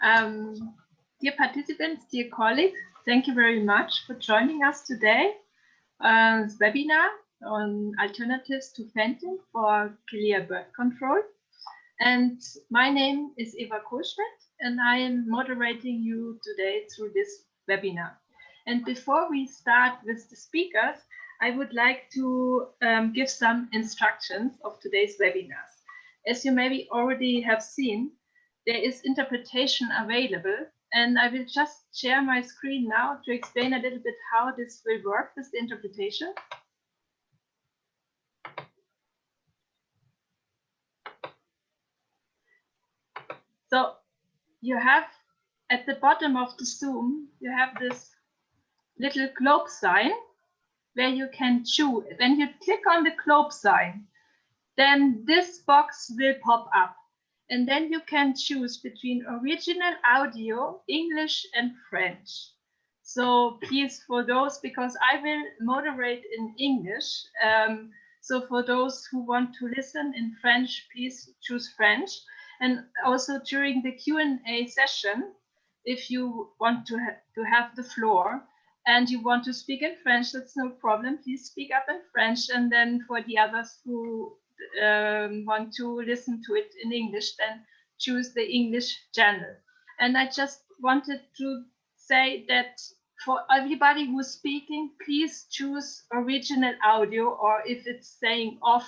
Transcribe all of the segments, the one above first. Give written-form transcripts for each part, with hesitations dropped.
Dear participants, dear colleagues, thank you very much for joining us today on this webinar on alternatives to Fenthion for Quelea bird control. And my name is Eva Kohlschmidt, and I am moderating you today through this webinar. And before we start with the speakers, I would like to give some instructions of today's webinars. As you maybe already have seen, there is interpretation available, and I will just share my screen now to explain a little bit how this will work with the interpretation. So you have at the bottom of the Zoom, you have this little globe sign where you can choose. When you click on the globe sign, then this box will pop up. And then you can choose between original audio, English and French. So please, for those, because I will moderate in English, so for those who want to listen in French, please choose French. And also during the Q&A session, if you want to have the floor and you want to speak in French, that's no problem. Please speak up in French. And then for the others who want to listen to it in English, then choose the English channel. And I just wanted to say that for everybody who's speaking, please choose original audio, or if it's saying off,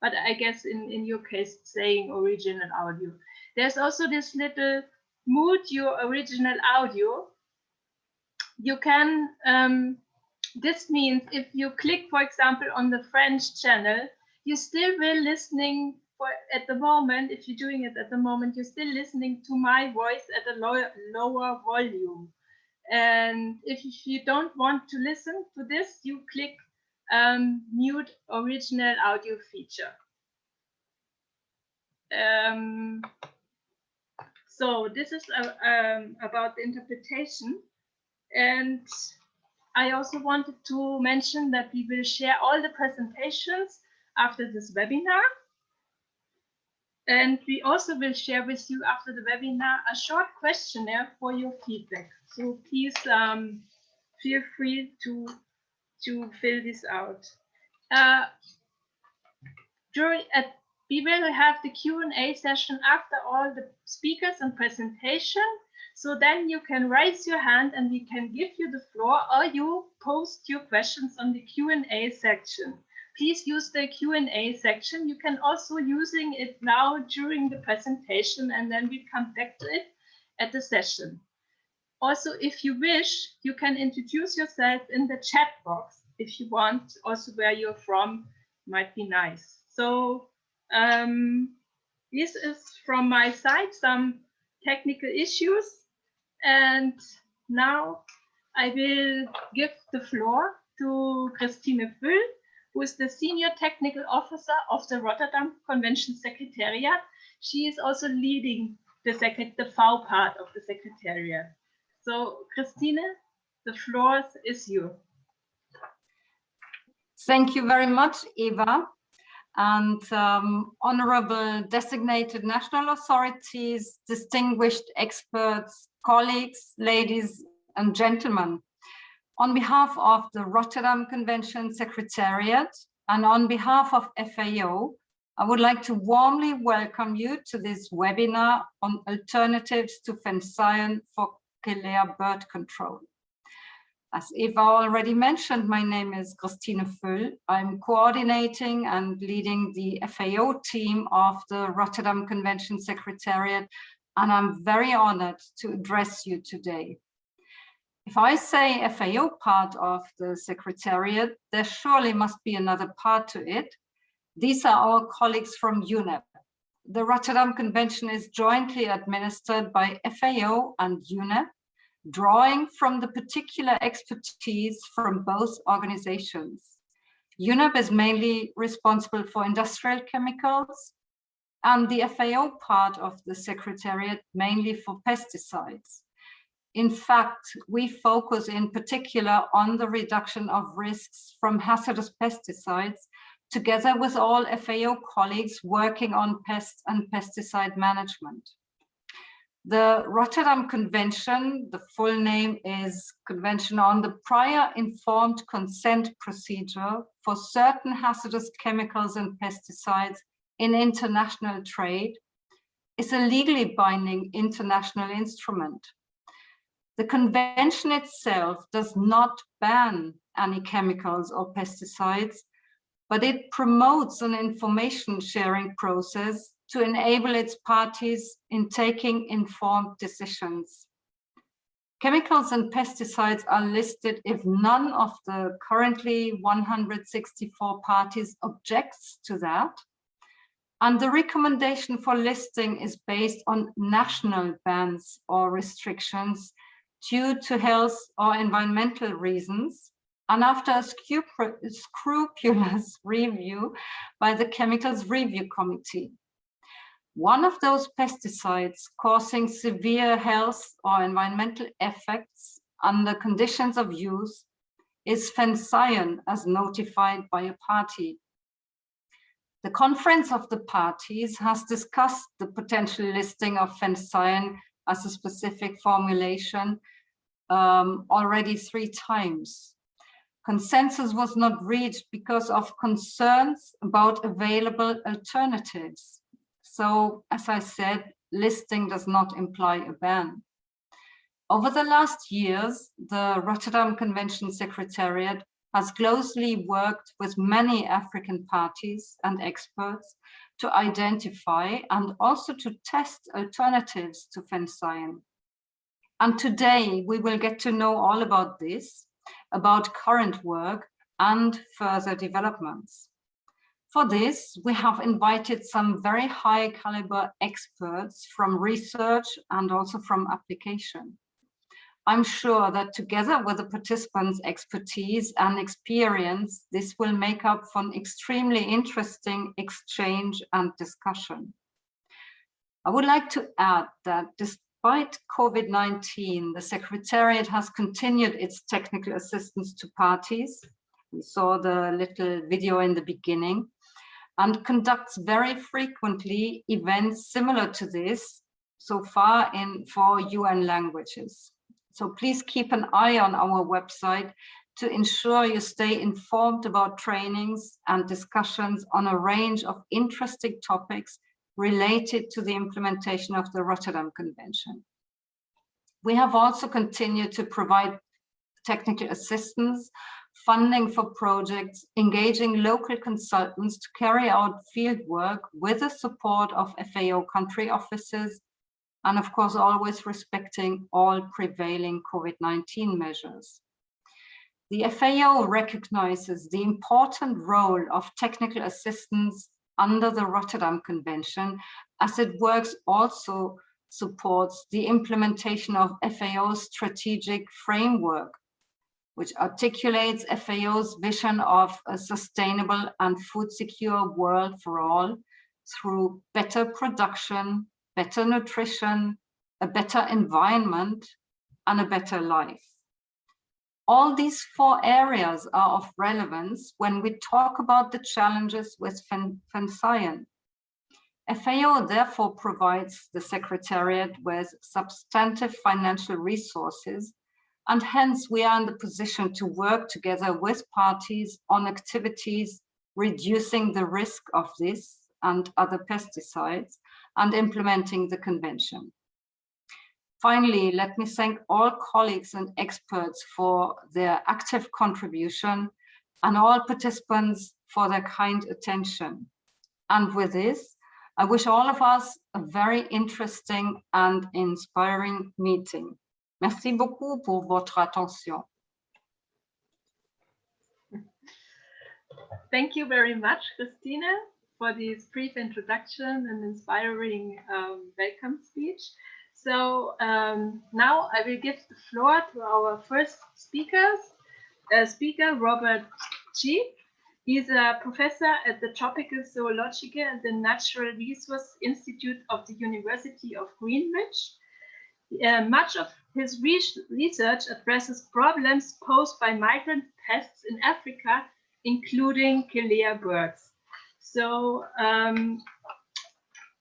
but I guess in your case, it's saying original audio. There's also this little mute your original audio. You can, this means if you click, for example, on the French channel, you still will listening at the moment, if you're doing it at the moment, you're still listening to my voice at a lower volume. And if you don't want to listen to this, you click mute original audio feature. So this is about the interpretation. And I also wanted to mention that we will share all the presentations after this webinar. And we also will share with you after the webinar a short questionnaire for your feedback. So please feel free to fill this out. We will have the Q&A session after all the speakers and presentation. So then you can raise your hand and we can give you the floor, or you post your questions on the Q&A section. Please use the Q&A section. You can also using it now during the presentation, and then we come back to it at the session. Also, if you wish, you can introduce yourself in the chat box if you want. Also, where you're from might be nice. So this is from my side, some technical issues. And now I will give the floor to Christine Füll, who is the Senior Technical Officer of the Rotterdam Convention Secretariat. She is also leading the V part of the Secretariat. So, Christine, the floor is yours. Thank you very much, Eva. And honorable designated national authorities, distinguished experts, colleagues, ladies and gentlemen. On behalf of the Rotterdam Convention Secretariat and on behalf of FAO, I would like to warmly welcome you to this webinar on alternatives to Fenthion for Quelea bird control. As Eva already mentioned, my name is Christine Füll. I'm coordinating and leading the FAO team of the Rotterdam Convention Secretariat, and I'm very honored to address you today. If I say FAO part of the Secretariat, there surely must be another part to it. These are our colleagues from UNEP. The Rotterdam Convention is jointly administered by FAO and UNEP, drawing from the particular expertise from both organizations. UNEP is mainly responsible for industrial chemicals, and the FAO part of the Secretariat mainly for pesticides. In fact, we focus in particular on the reduction of risks from hazardous pesticides, together with all FAO colleagues working on pest and pesticide management. The Rotterdam Convention, the full name is Convention on the Prior Informed Consent Procedure for Certain Hazardous Chemicals and Pesticides in International Trade, is a legally binding international instrument. The convention itself does not ban any chemicals or pesticides, but it promotes an information sharing process to enable its parties in taking informed decisions. Chemicals and pesticides are listed if none of the currently 164 parties objects to that. And the recommendation for listing is based on national bans or restrictions due to health or environmental reasons, and after a scrupulous review by the Chemicals Review Committee. One of those pesticides causing severe health or environmental effects under conditions of use is Fenthion, as notified by a party. The Conference of the Parties has discussed the potential listing of Fenthion as a specific formulation already 3 times. Consensus was not reached because of concerns about available alternatives. So, as I said, listing does not imply a ban. Over the last years, the Rotterdam Convention Secretariat has closely worked with many African parties and experts to identify and also to test alternatives to Fenthion. And today we will get to know all about this, about current work and further developments. For this, we have invited some very high caliber experts from research and also from application. I'm sure that together with the participants' expertise and experience, this will make up for an extremely interesting exchange and discussion. I would like to add that despite COVID-19, the Secretariat has continued its technical assistance to parties. We saw the little video in the beginning, and conducts very frequently events similar to this, so far in 4 UN languages. So please keep an eye on our website to ensure you stay informed about trainings and discussions on a range of interesting topics related to the implementation of the Rotterdam Convention. We have also continued to provide technical assistance, funding for projects, engaging local consultants to carry out field work with the support of FAO country offices, and of course, always respecting all prevailing COVID-19 measures. The FAO recognizes the important role of technical assistance under the Rotterdam Convention, as it works also supports the implementation of FAO's strategic framework, which articulates FAO's vision of a sustainable and food secure world for all through better production, better nutrition, a better environment, and a better life. All these 4 areas are of relevance when we talk about the challenges with Fenthion. FAO therefore provides the Secretariat with substantive financial resources, and hence we are in the position to work together with parties on activities reducing the risk of this and other pesticides and implementing the convention. Finally, let me thank all colleagues and experts for their active contribution and all participants for their kind attention. And with this, I wish all of us a very interesting and inspiring meeting. Merci beaucoup pour votre attention. Thank you very much, Christine, for this brief introduction and inspiring welcome speech. So now I will give the floor to our first speaker, Robert G. He's a professor at the Tropical Zoological and the Natural Resource Institute of the University of Greenwich. Much of his research addresses problems posed by migrant pests in Africa, including Quelea birds. So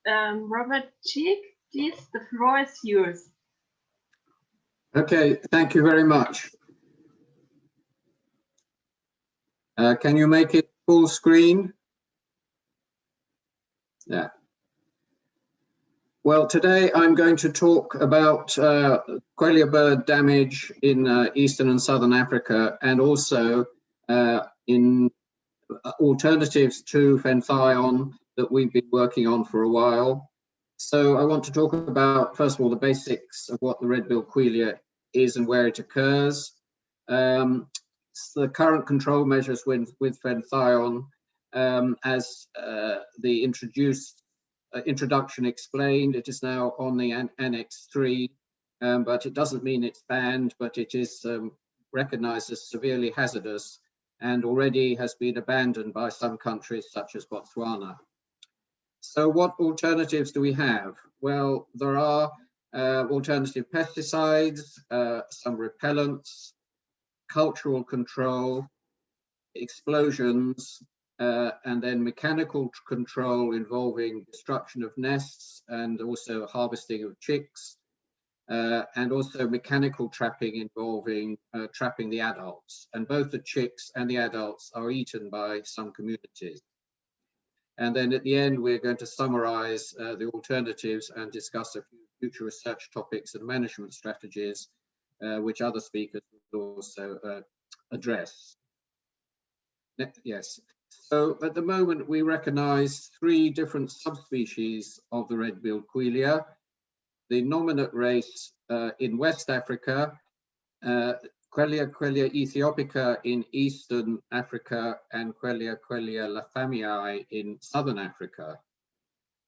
Robert Cheek, Please, the floor is yours. Okay, thank you very much. Can you make it full screen? Yeah. Well, today I'm going to talk about Quelea bird damage in Eastern and Southern Africa, and also in alternatives to Fenthion that we've been working on for a while. So I want to talk about, first of all, the basics of what the red-billed Quelea is and where it occurs. The current control measures with Fenthion, as the introduction explained, it is now on the Annex 3, but it doesn't mean it's banned, but it is recognized as severely hazardous and already has been abandoned by some countries such as Botswana. So what alternatives do we have? Well, there are alternative pesticides, some repellents, cultural control, explosions, and then mechanical control involving destruction of nests and also harvesting of chicks, and also mechanical trapping involving trapping the adults. And both the chicks and the adults are eaten by some communities. And then at the end, we're going to summarize the alternatives and discuss a few future research topics and management strategies, which other speakers will also address. Yes. So at the moment, we recognize 3 different subspecies of the red-billed Quelea. The nominate race in West Africa, Quelea ethiopica in Eastern Africa, and Quelea lathamii in Southern Africa.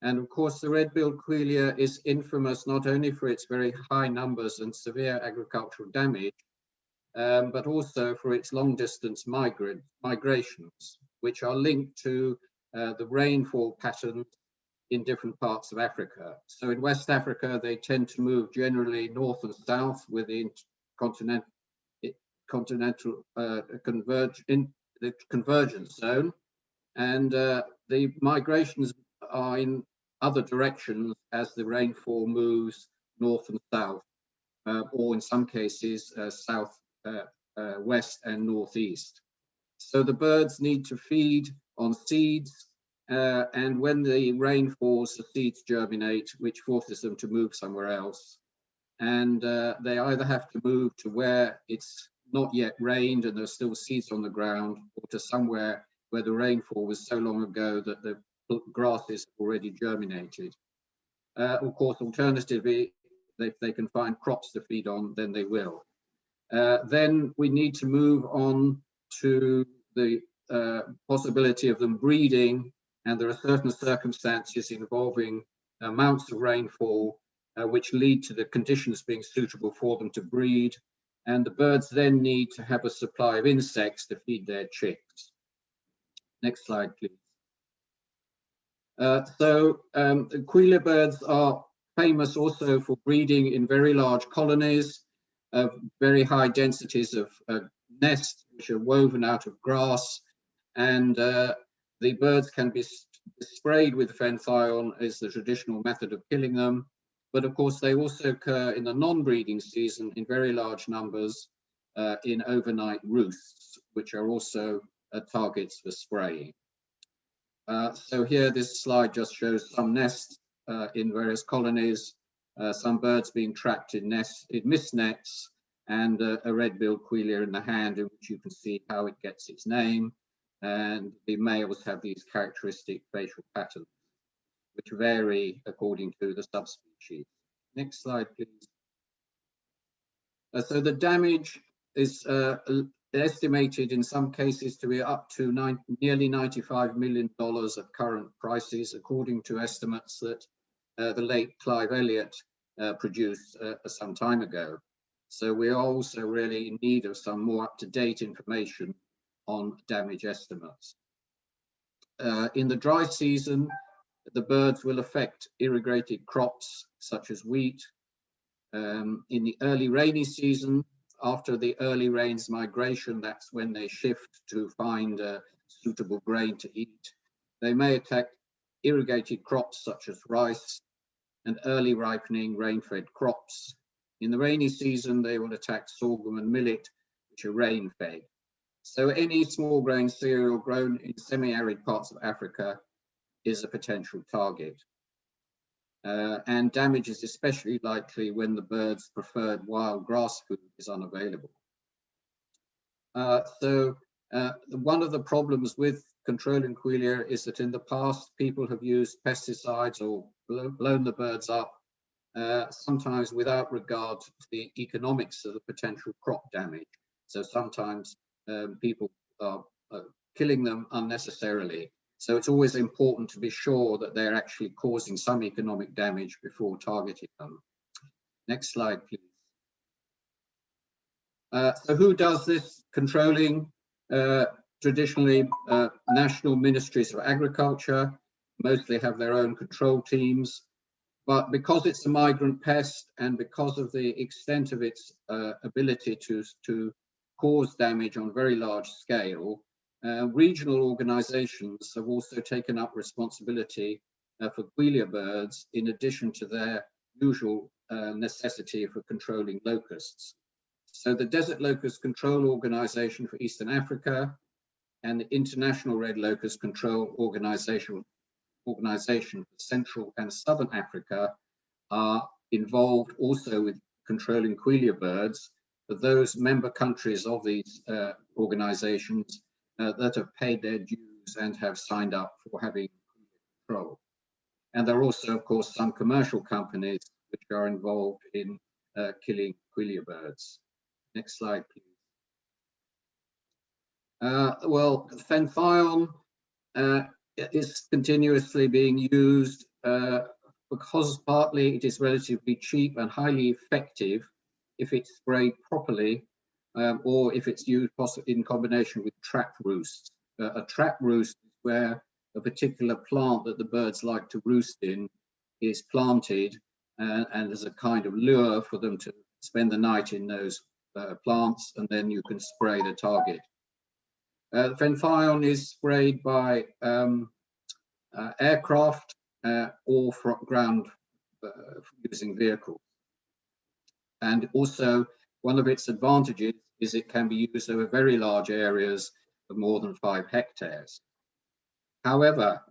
And of course, the red-billed Quelea is infamous not only for its very high numbers and severe agricultural damage, but also for its long-distance migrations, which are linked to the rainfall patterns in different parts of Africa. So in West Africa, they tend to move generally north and south within the convergence zone, and the migrations are in other directions as the rainfall moves north and south, or in some cases south, west and northeast. So the birds need to feed on seeds, and when the rain falls, the seeds germinate, which forces them to move somewhere else. And they either have to move to where it's not yet rained and there's still seeds on the ground, or to somewhere where the rainfall was so long ago that the grasses already germinated. Of course, alternatively, if they can find crops to feed on, then they will. Then we need to move on to the possibility of them breeding, and there are certain circumstances involving amounts of rainfall which lead to the conditions being suitable for them to breed, and the birds then need to have a supply of insects to feed their chicks. Next slide, please. The Quelea birds are famous also for breeding in very large colonies, very high densities of nests which are woven out of grass, and the birds can be sprayed with Fenthion as the traditional method of killing them. But of course, they also occur in the non-breeding season in very large numbers in overnight roosts, which are also targets for spraying. So here, this slide just shows some nests in various colonies, some birds being trapped in mist nets, and a red-billed Quelea in the hand, in which you can see how it gets its name. And the males have these characteristic facial patterns, which vary according to the subspecies. Next slide, please. So the damage is estimated in some cases to be up to nearly $95 million at current prices, according to estimates that the late Clive Elliott produced some time ago. So we are also really in need of some more up-to-date information on damage estimates. In the dry season, the birds will affect irrigated crops such as wheat. In the early rainy season, after the early rains migration, that's when they shift to find suitable grain to eat. They may attack irrigated crops such as rice, and early ripening rain-fed crops. In the rainy season, they will attack sorghum and millet, which are rain-fed. So any small grain cereal grown in semi-arid parts of Africa is a potential target. And damage is especially likely when the bird's preferred wild grass food is unavailable. One of the problems with controlling Quelea is that in the past, people have used pesticides or blown the birds up, sometimes without regard to the economics of the potential crop damage. So sometimes people are killing them unnecessarily. So it's always important to be sure that they're actually causing some economic damage before targeting them. Next slide, please. So who does this controlling? Traditionally, national ministries of agriculture mostly have their own control teams. But because it's a migrant pest and because of the extent of its ability to cause damage on a very large scale, regional organizations have also taken up responsibility for Quelea birds in addition to their usual necessity for controlling locusts. So the Desert Locust Control Organization for Eastern Africa and the International Red Locust Control Organization for Central and Southern Africa are involved also with controlling Quelea birds, but those member countries of these organizations that have paid their dues and have signed up for having control. And there are also, of course, some commercial companies which are involved in killing Quelea birds. Next slide, please. Well, Fenthion is continuously being used because partly it is relatively cheap and highly effective if it's sprayed properly, or if it's used possibly in combination with trap roosts. A trap roost is where a particular plant that the birds like to roost in is planted, and there's a kind of lure for them to spend the night in those plants, and then you can spray the target. Fenthion is sprayed by aircraft or from ground using vehicles. And also, one of its advantages is it can be used over very large areas of more than 5 hectares. However,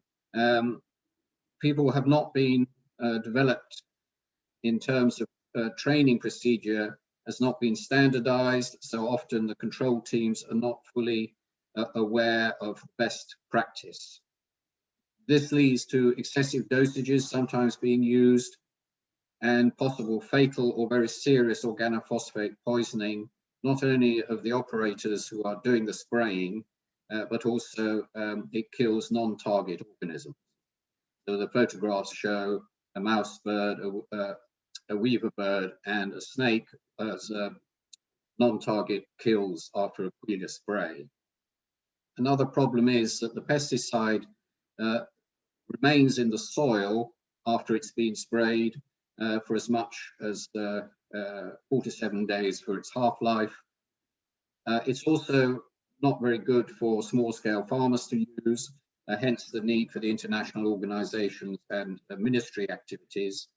people have not been developed in terms of training procedure has not been standardized, so often the control teams are not fully aware of best practice. This leads to excessive dosages sometimes being used and possible fatal or very serious organophosphate poisoning, not only of the operators who are doing the spraying, but also it kills non-target organisms. So the photographs show a mouse bird, a weaver bird, and a snake as non-target kills after a Quelea spray. Another problem is that the pesticide remains in the soil after it's been sprayed for as much as 47 days for its half-life. It's also not very good for small-scale farmers to use, hence the need for the international organizations and ministry activities.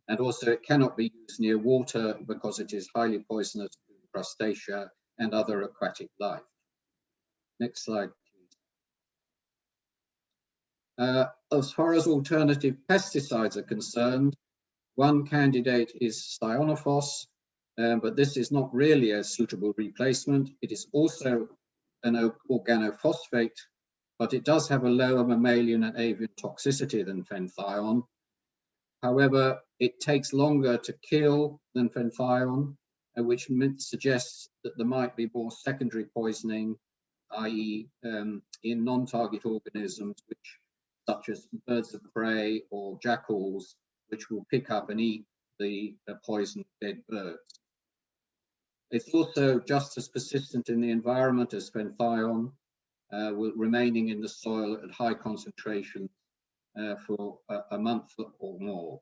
And also it cannot be used near water because it is highly poisonous to crustacea and other aquatic life. Next slide, please. As far as alternative pesticides are concerned, one candidate is Cyanophos, but this is not really a suitable replacement. It is also an organophosphate, but it does have a lower mammalian and avian toxicity than Fenthion. However, it takes longer to kill than Fenthion, which suggests that there might be more secondary poisoning, i.e. in non-target organisms, such as birds of prey or jackals, which will pick up and eat the poisoned dead birds. It's also just as persistent in the environment as Fenthion, remaining in the soil at high concentrations for a month or more.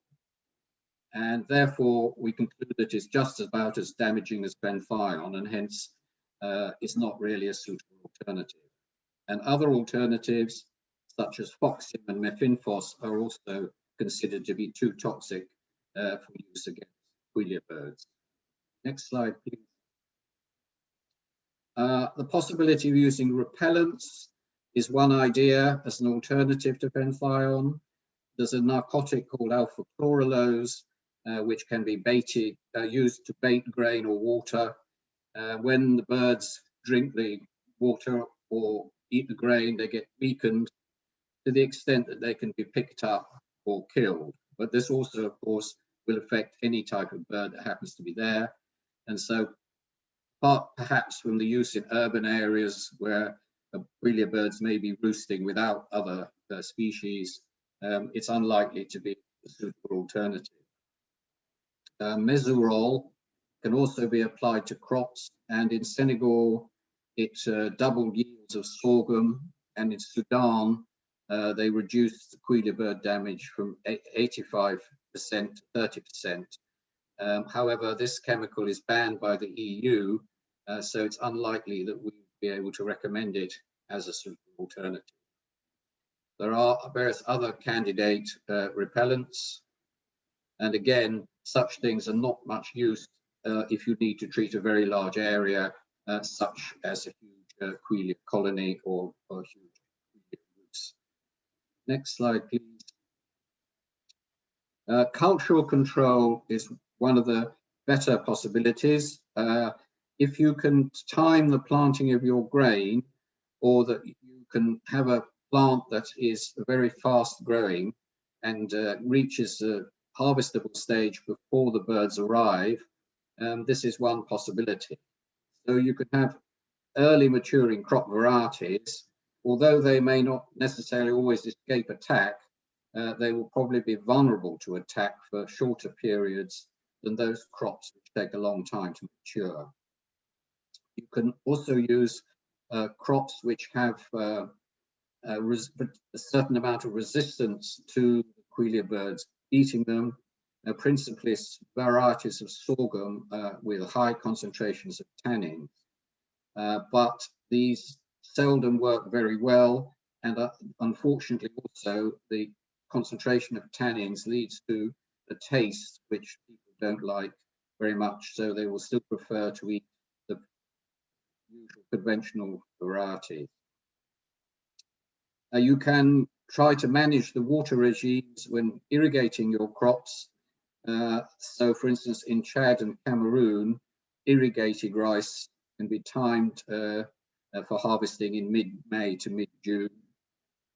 And therefore, we conclude that it's just about as damaging as Fenthion, and hence it's not really a suitable alternative. And other alternatives, such as Foxium and Mefinphos, are also considered to be too toxic for use against Quelea birds. Next slide, please. The possibility of using repellents is one idea as an alternative to Fenthion. There's a narcotic called alpha chlorulose, which can be used to bait grain or water. When the birds drink the water or eat the grain, they get weakened to the extent that they can be picked up or killed. But this also, of course, will affect any type of bird that happens to be there. And so, apart perhaps from the use in urban areas where Quelea birds may be roosting without other species, it's unlikely to be a suitable alternative. Mesourol can also be applied to crops, and in Senegal, it doubled yields of sorghum, and in Sudan, they reduced the Quelea bird damage from 85% to 30%. However, this chemical is banned by the EU, so it's unlikely that we would be able to recommend it as a suitable alternative. There are various other candidate repellents, and again, such things are not much use if you need to treat a very large area, such as a huge Quelea colony or huge Quelea roots. Next slide, please. Cultural control is one of the better possibilities. If you can time the planting of your grain, or that you can have a plant that is very fast growing and reaches the harvestable stage before the birds arrive, this is one possibility. So you could have early maturing crop varieties, although they may not necessarily always escape attack, they will probably be vulnerable to attack for shorter periods than those crops which take a long time to mature. You can also use crops which have a certain amount of resistance to the Quelea birds eating them, principally varieties of sorghum with high concentrations of tannins. But these seldom work very well, and unfortunately also the concentration of tannins leads to a taste which people don't like very much, so they will still prefer to eat the usual conventional varieties. You can try to manage the water regimes when irrigating your crops. So for instance, in Chad and Cameroon, irrigated rice can be timed for harvesting in mid-May to mid-June.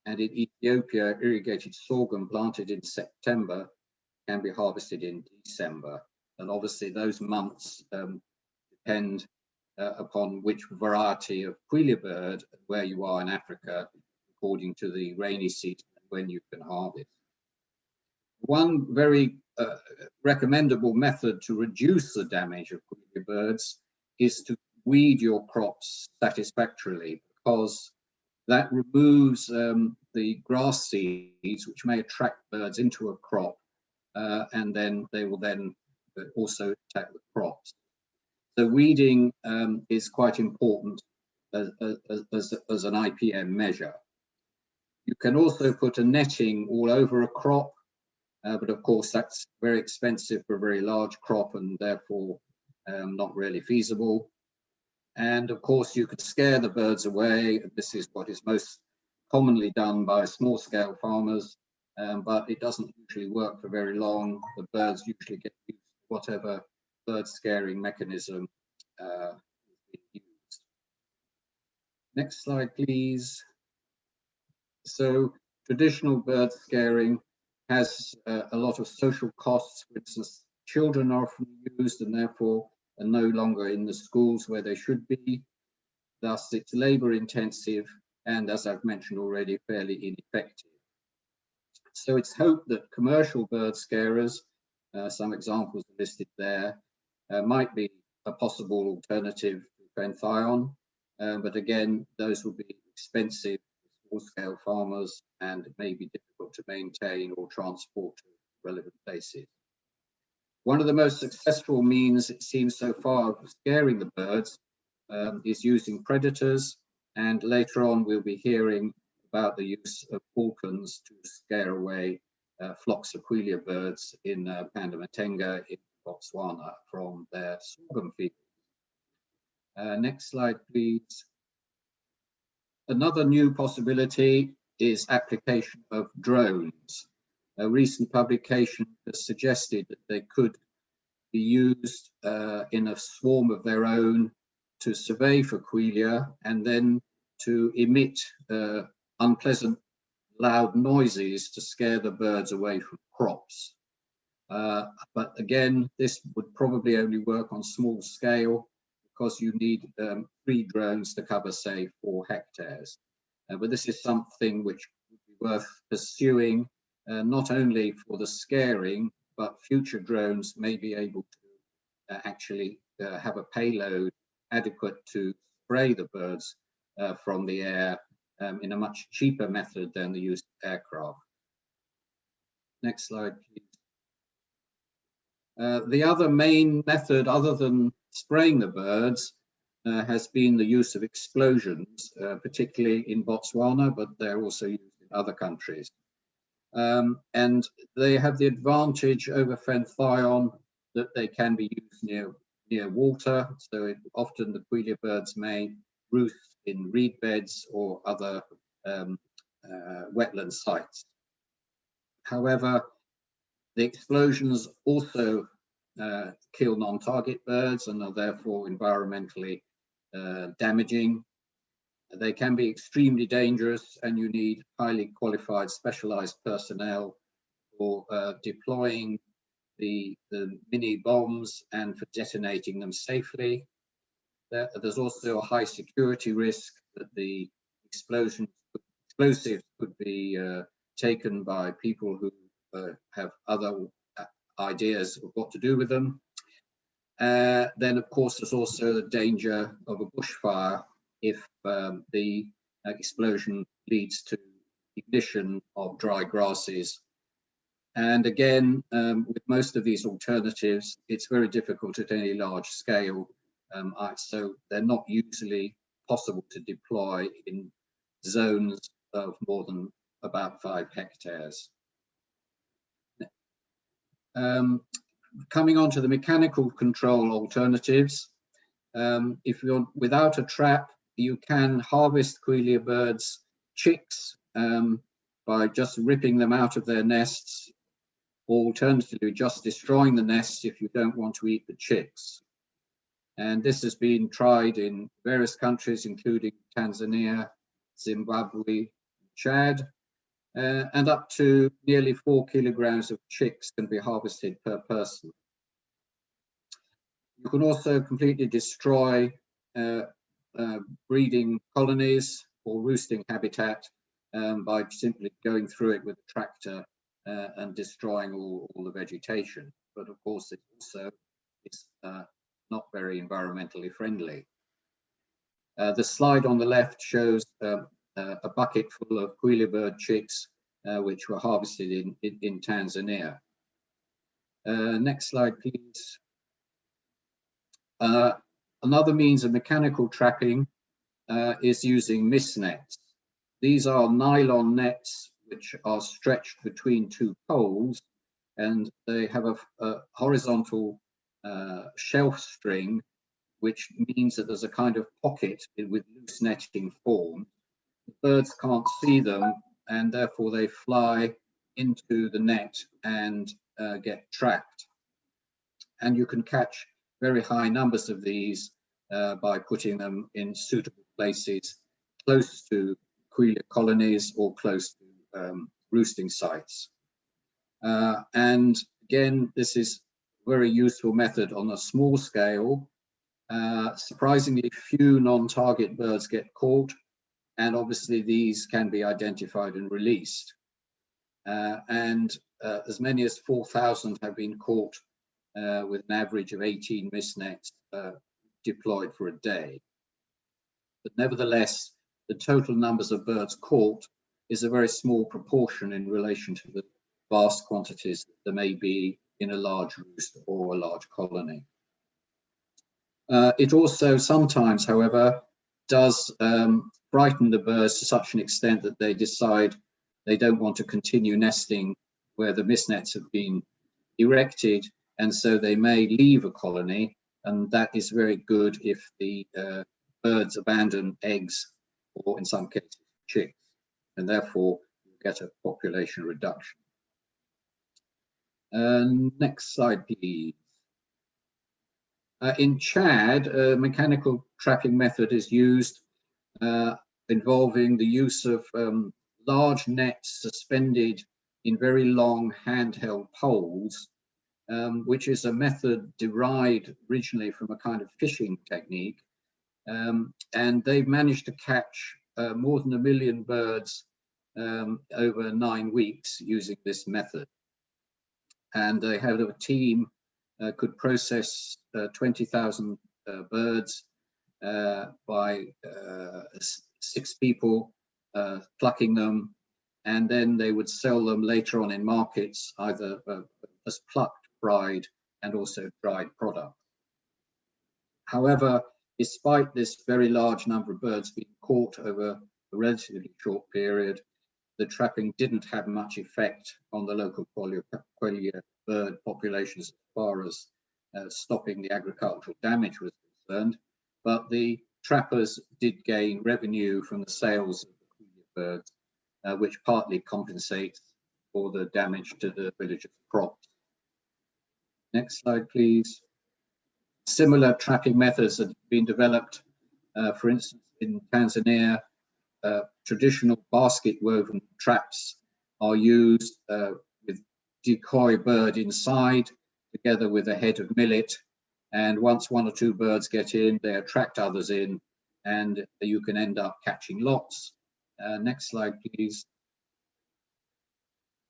And in Ethiopia, irrigated sorghum planted in September can be harvested in December. And obviously those months depend upon which variety of Quelea bird and where you are in Africa, according to the rainy season and when you can harvest. One very recommendable method to reduce the damage of Quelea birds is to weed your crops satisfactorily, because that removes the grass seeds which may attract birds into a crop, and then they will then also attack the crops. So weeding is quite important as an IPM measure. You can also put a netting all over a crop, but of course that's very expensive for a very large crop and therefore not really feasible. And of course you could scare the birds away. This is what is most commonly done by small-scale farmers, but it doesn't usually work for very long. The birds usually get used to whatever bird scaring mechanism is being used. Next slide, please. So traditional bird scaring has a lot of social costs. For instance, children are often used and therefore are no longer in the schools where they should be. Thus, it's labor intensive and, as I've mentioned already, fairly ineffective. So it's hoped that commercial bird scarers, some examples are listed there, might be a possible alternative to Fenthion, but again, those will be expensive for small-scale farmers and it may be difficult to maintain or transport to relevant places. One of the most successful means, it seems so far, of scaring the birds is using predators, and later on we'll be hearing about the use of falcons to scare away flocks of Quelea birds in Pandamatenga in Botswana from their sorghum fields. Next slide, please. Another new possibility is application of drones. A recent publication has suggested that they could be used in a swarm of their own to survey for Quelea and then to emit unpleasant loud noises to scare the birds away from crops. But again, this would probably only work on small scale because you need 3 drones to cover, say, 4 hectares. But this is something which would be worth pursuing, not only for the scaring, but future drones may be able to actually have a payload adequate to spray the birds from the air in a much cheaper method than the use of aircraft. Next slide, please. The other main method, other than spraying the birds, has been the use of explosions, particularly in Botswana, but they're also used in other countries. And they have the advantage over Fenthion that they can be used near water. So often the Quelea birds may roost in reed beds or other wetland sites. However, the explosions also kill non-target birds and are therefore environmentally damaging. They can be extremely dangerous, and you need highly qualified, specialized personnel for deploying the mini bombs and for detonating them safely. There's also a high security risk that the explosives could be taken by people who have other ideas of what to do with them. Then, of course, there's also the danger of a bushfire if the explosion leads to ignition of dry grasses. And again, with most of these alternatives, it's very difficult at any large scale. So they're not usually possible to deploy in zones of more than about 5 hectares. Coming on to the mechanical control alternatives, if you're without a trap, you can harvest Quelea birds' chicks by just ripping them out of their nests, or alternatively just destroying the nests if you don't want to eat the chicks. And this has been tried in various countries, including Tanzania, Zimbabwe, Chad, and up to nearly 4 kilograms of chicks can be harvested per person. You can also completely destroy breeding colonies or roosting habitat by simply going through it with a tractor and destroying all the vegetation. But of course, it's not very environmentally friendly. The slide on the left shows a bucket full of Quelea bird chicks, which were harvested in Tanzania. Next slide, please. Another means of mechanical trapping is using mist nets. These are nylon nets which are stretched between 2 poles, and they have a horizontal shelf string, which means that there's a kind of pocket with loose netting formed. The birds can't see them, and therefore they fly into the net and get trapped. And you can catch very high numbers of these by putting them in suitable places close to Quelea colonies or close to roosting sites. And again, this is a very useful method on a small scale. Surprisingly few non-target birds get caught, and obviously these can be identified and released. And as many as 4,000 have been caught with an average of 18 mist nets deployed for a day. But nevertheless, the total numbers of birds caught is a very small proportion in relation to the vast quantities that there may be in a large roost or a large colony. It also sometimes, however, does frighten the birds to such an extent that they decide they don't want to continue nesting where the mist nets have been erected, and so they may leave a colony, and that is very good if the birds abandon eggs, or in some cases chicks, and therefore you get a population reduction. Next slide, please. In Chad, a mechanical trapping method is used involving the use of large nets suspended in very long handheld poles, which is a method derived originally from a kind of fishing technique. And they've managed to catch more than 1 million birds over 9 weeks using this method. And they had a team could process 20,000 birds by 6 people plucking them, and then they would sell them later on in markets, either as plucked, fried, and also dried products. However, despite this very large number of birds being caught over a relatively short period, the trapping didn't have much effect on the local Quelea bird populations as far as stopping the agricultural damage was concerned, but the trappers did gain revenue from the sales of the Quelea birds, which partly compensates for the damage to the villagers' crops. Next slide, please. Similar trapping methods have been developed, for instance, in Tanzania. Traditional basket woven traps are used with decoy bird inside, together with a head of millet, and once 1 or 2 birds get in, they attract others in, and you can end up catching lots. Next slide, please.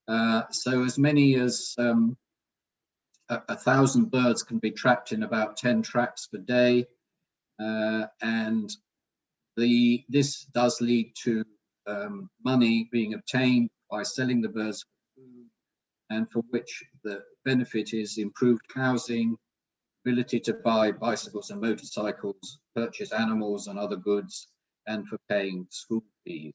So as many as 1,000 birds can be trapped in about 10 traps per day, and this does lead to money being obtained by selling the birds for food, and for which the benefit is improved housing, ability to buy bicycles and motorcycles, purchase animals and other goods, and for paying school fees.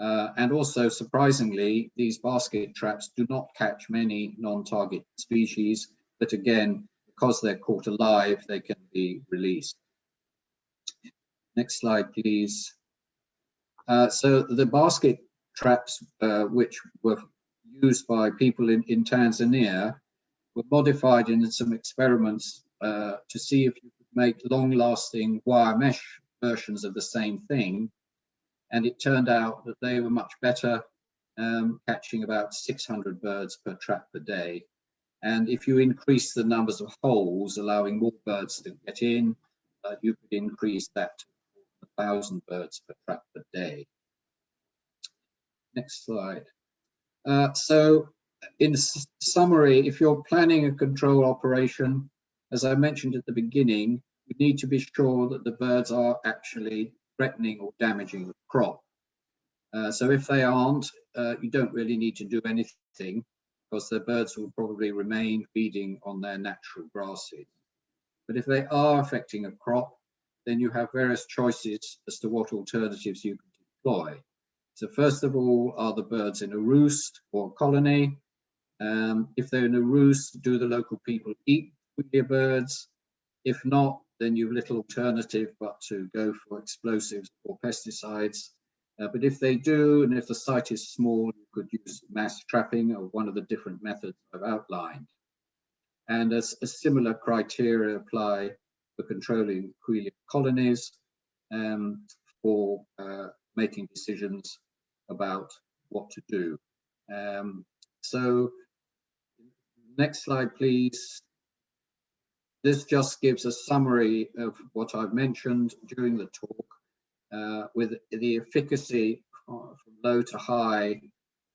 And also, surprisingly, these basket traps do not catch many non-target species, but again, because they're caught alive, they can be released. Next slide, please. So the basket traps, which were used by people in Tanzania, were modified in some experiments to see if you could make long-lasting wire mesh versions of the same thing. And it turned out that they were much better, catching about 600 birds per trap per day. And if you increase the numbers of holes, allowing more birds to get in, you could increase that to 1,000 birds per trap per day. Next slide. So in summary, if you're planning a control operation, as I mentioned at the beginning, you need to be sure that the birds are actually threatening or damaging the crop. So if they aren't, you don't really need to do anything, because the birds will probably remain feeding on their natural grasses. But if they are affecting a crop, then you have various choices as to what alternatives you can deploy. So first of all, are the birds in a roost or colony? If they're in a roost, do the local people eat Quelea birds? If not, then you've little alternative but to go for explosives or pesticides. But if they do, and if the site is small, you could use mass trapping or one of the different methods I've outlined. And as a similar criteria apply for controlling Quelea colonies, for making decisions about what to do. So next slide, please. This just gives a summary of what I've mentioned during the talk, with the efficacy from low to high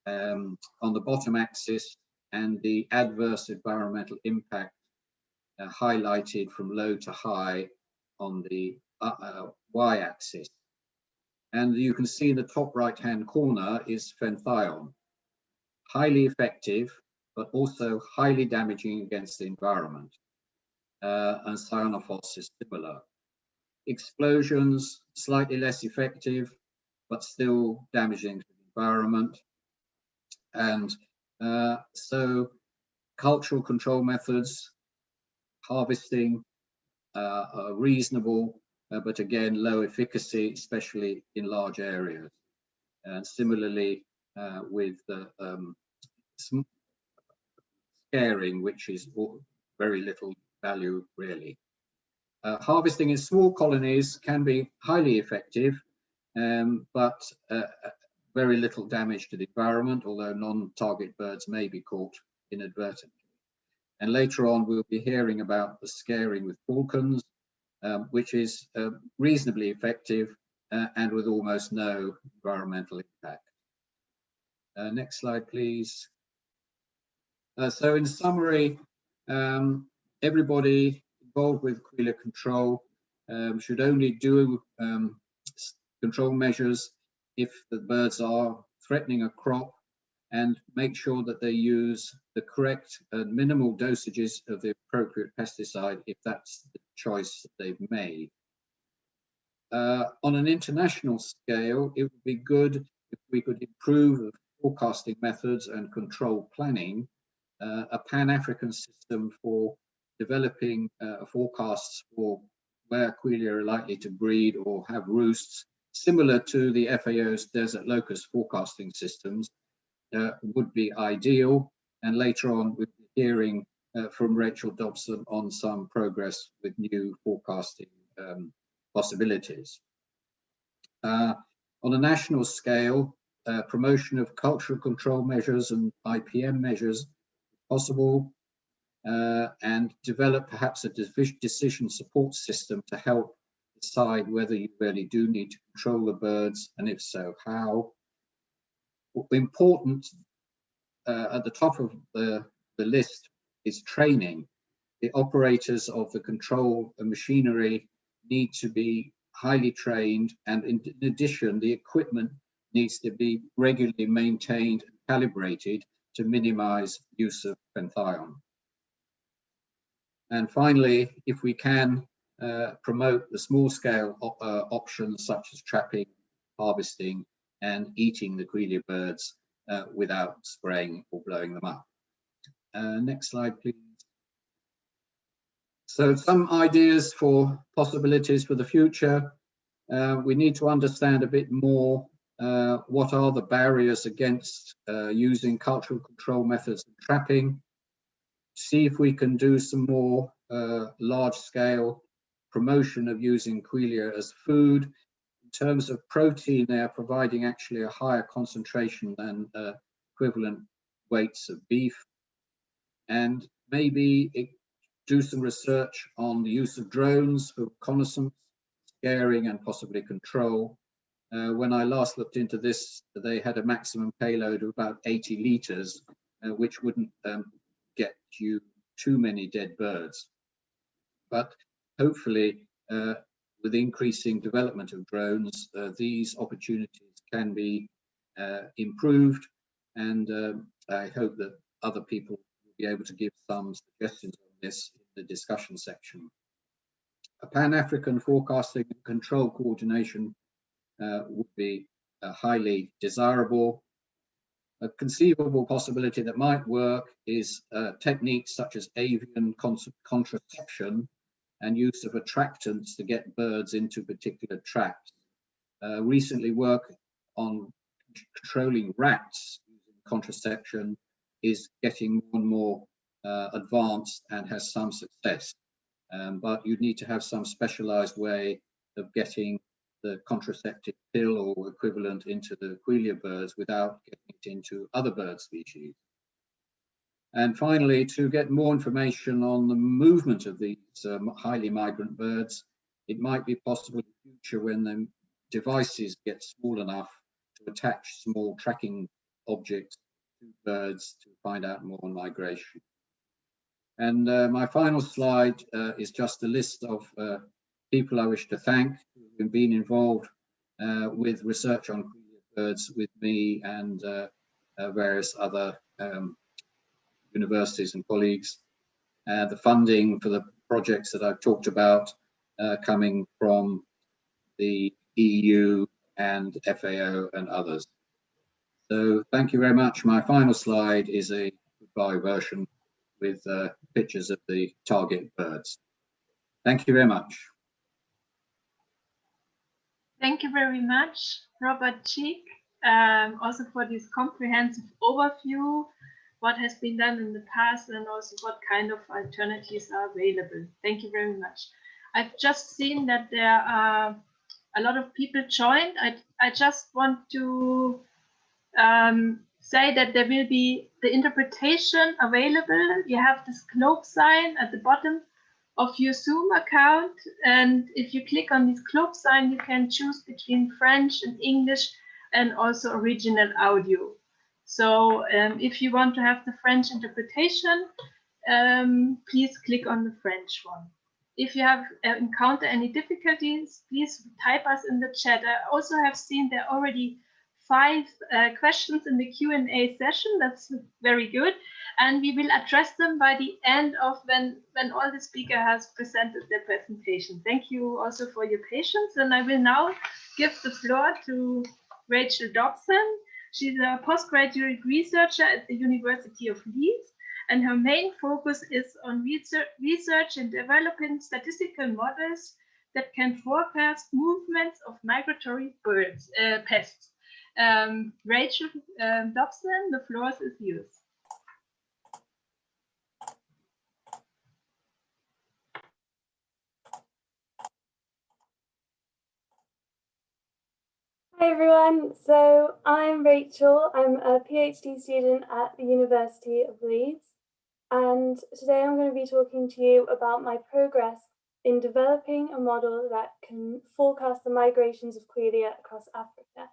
on the bottom axis, and the adverse environmental impact highlighted from low to high on the y-axis. And you can see in the top right-hand corner is Fenthion, highly effective, but also highly damaging against the environment. And Cyanophos is similar. Explosions, slightly less effective, but still damaging to the environment. And So cultural control methods, harvesting are reasonable, but again, low efficacy, especially in large areas. And similarly with the scaring, which is very little value really. Harvesting in small colonies can be highly effective, but very little damage to the environment, although non-target birds may be caught inadvertently. And later on, we'll be hearing about the scaring with falcons, which is reasonably effective and with almost no environmental impact. Next slide, please. So in summary, everybody involved with Quelea control should only do control measures if the birds are threatening a crop, and make sure that they use the correct minimal dosages of the appropriate pesticide if that's the choice that they've made. On an international scale, it would be good if we could improve forecasting methods and control planning. A Pan-African system for developing forecasts for where Quelea are likely to breed or have roosts, similar to the FAO's desert locust forecasting systems, would be ideal. And later on, we'll be hearing from Rachel Dobson on some progress with new forecasting possibilities. On a national scale, promotion of cultural control measures and IPM measures possible, and develop perhaps a decision support system to help decide whether you really do need to control the birds, and if so, how. Important at the top of the list is training. The operators of the control machinery need to be highly trained, and in addition, the equipment needs to be regularly maintained and calibrated to minimize use of Fenthion. And finally, if we can promote the small scale options such as trapping, harvesting, and eating the Quelea birds without spraying or blowing them up. Next slide, please. So some ideas for possibilities for the future. We need to understand a bit more what are the barriers against using cultural control methods and trapping. See if we can do some more large-scale promotion of using Quelea as food. In terms of protein, they are providing actually a higher concentration than equivalent weights of beef. And maybe do some research on the use of drones for reconnaissance, scaring, and possibly control. When I last looked into this, they had a maximum payload of about 80 liters, which wouldn't get you too many dead birds. But hopefully, with increasing development of drones, these opportunities can be improved, and I hope that other people will be able to give some suggestions on this in the discussion section. A Pan-African forecasting and control coordination would be highly desirable. A conceivable possibility that might work is techniques such as avian contraception and use of attractants to get birds into particular traps. Recently, work on controlling rats using contraception is getting more and more advanced and has some success. But you need to have some specialized way of getting the contraceptive pill or equivalent into the Quelea birds without getting it into other bird species. And finally, to get more information on the movement of these highly migrant birds, it might be possible in the future when the devices get small enough to attach small tracking objects to birds to find out more on migration. And my final slide is just a list of people I wish to thank who have been involved with research on Quelea birds with me and various other universities and colleagues. The funding for the projects that I've talked about coming from the EU and FAO and others. So thank you very much. My final slide is a goodbye version with pictures of the target birds. Thank you very much. Thank you very much, Robert Cheek, also for this comprehensive overview, what has been done in the past and also what kind of alternatives are available. Thank you very much. I've just seen that there are a lot of people joined. I just want to say that there will be the interpretation available. You have this globe sign at the bottom of your Zoom account, and if you click on this globe sign, you can choose between French and English and also original audio. So if you want to have the French interpretation, please click on the French one. If you have encountered any difficulties, please type us in the chat. I also have seen there already 5 questions in the Q&A session. That's very good. And we will address them by the end of when all the speaker has presented their presentation. Thank you also for your patience. And I will now give the floor to Rachel Dobson. She's a postgraduate researcher at the University of Leeds, and her main focus is on research in developing statistical models that can forecast movements of migratory birds, pests. Rachel Dobson, the floor is yours. Hi everyone, so I'm Rachel. I'm a PhD student at the University of Leeds, and today I'm going to be talking to you about my progress in developing a model that can forecast the migrations of Quelea across Africa.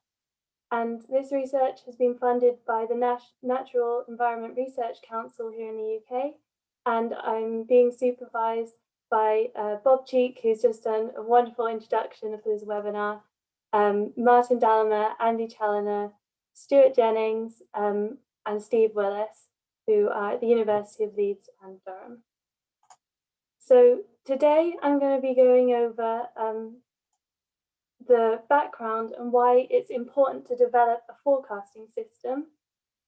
And this research has been funded by the Natural Environment Research Council here in the UK, and I'm being supervised by Bob Cheek, who's just done a wonderful introduction of this webinar, Martin Dallmer, Andy Challoner, Stuart Jennings, and Steve Willis, who are at the University of Leeds and Durham. So today I'm going to be going over the background and why it's important to develop a forecasting system.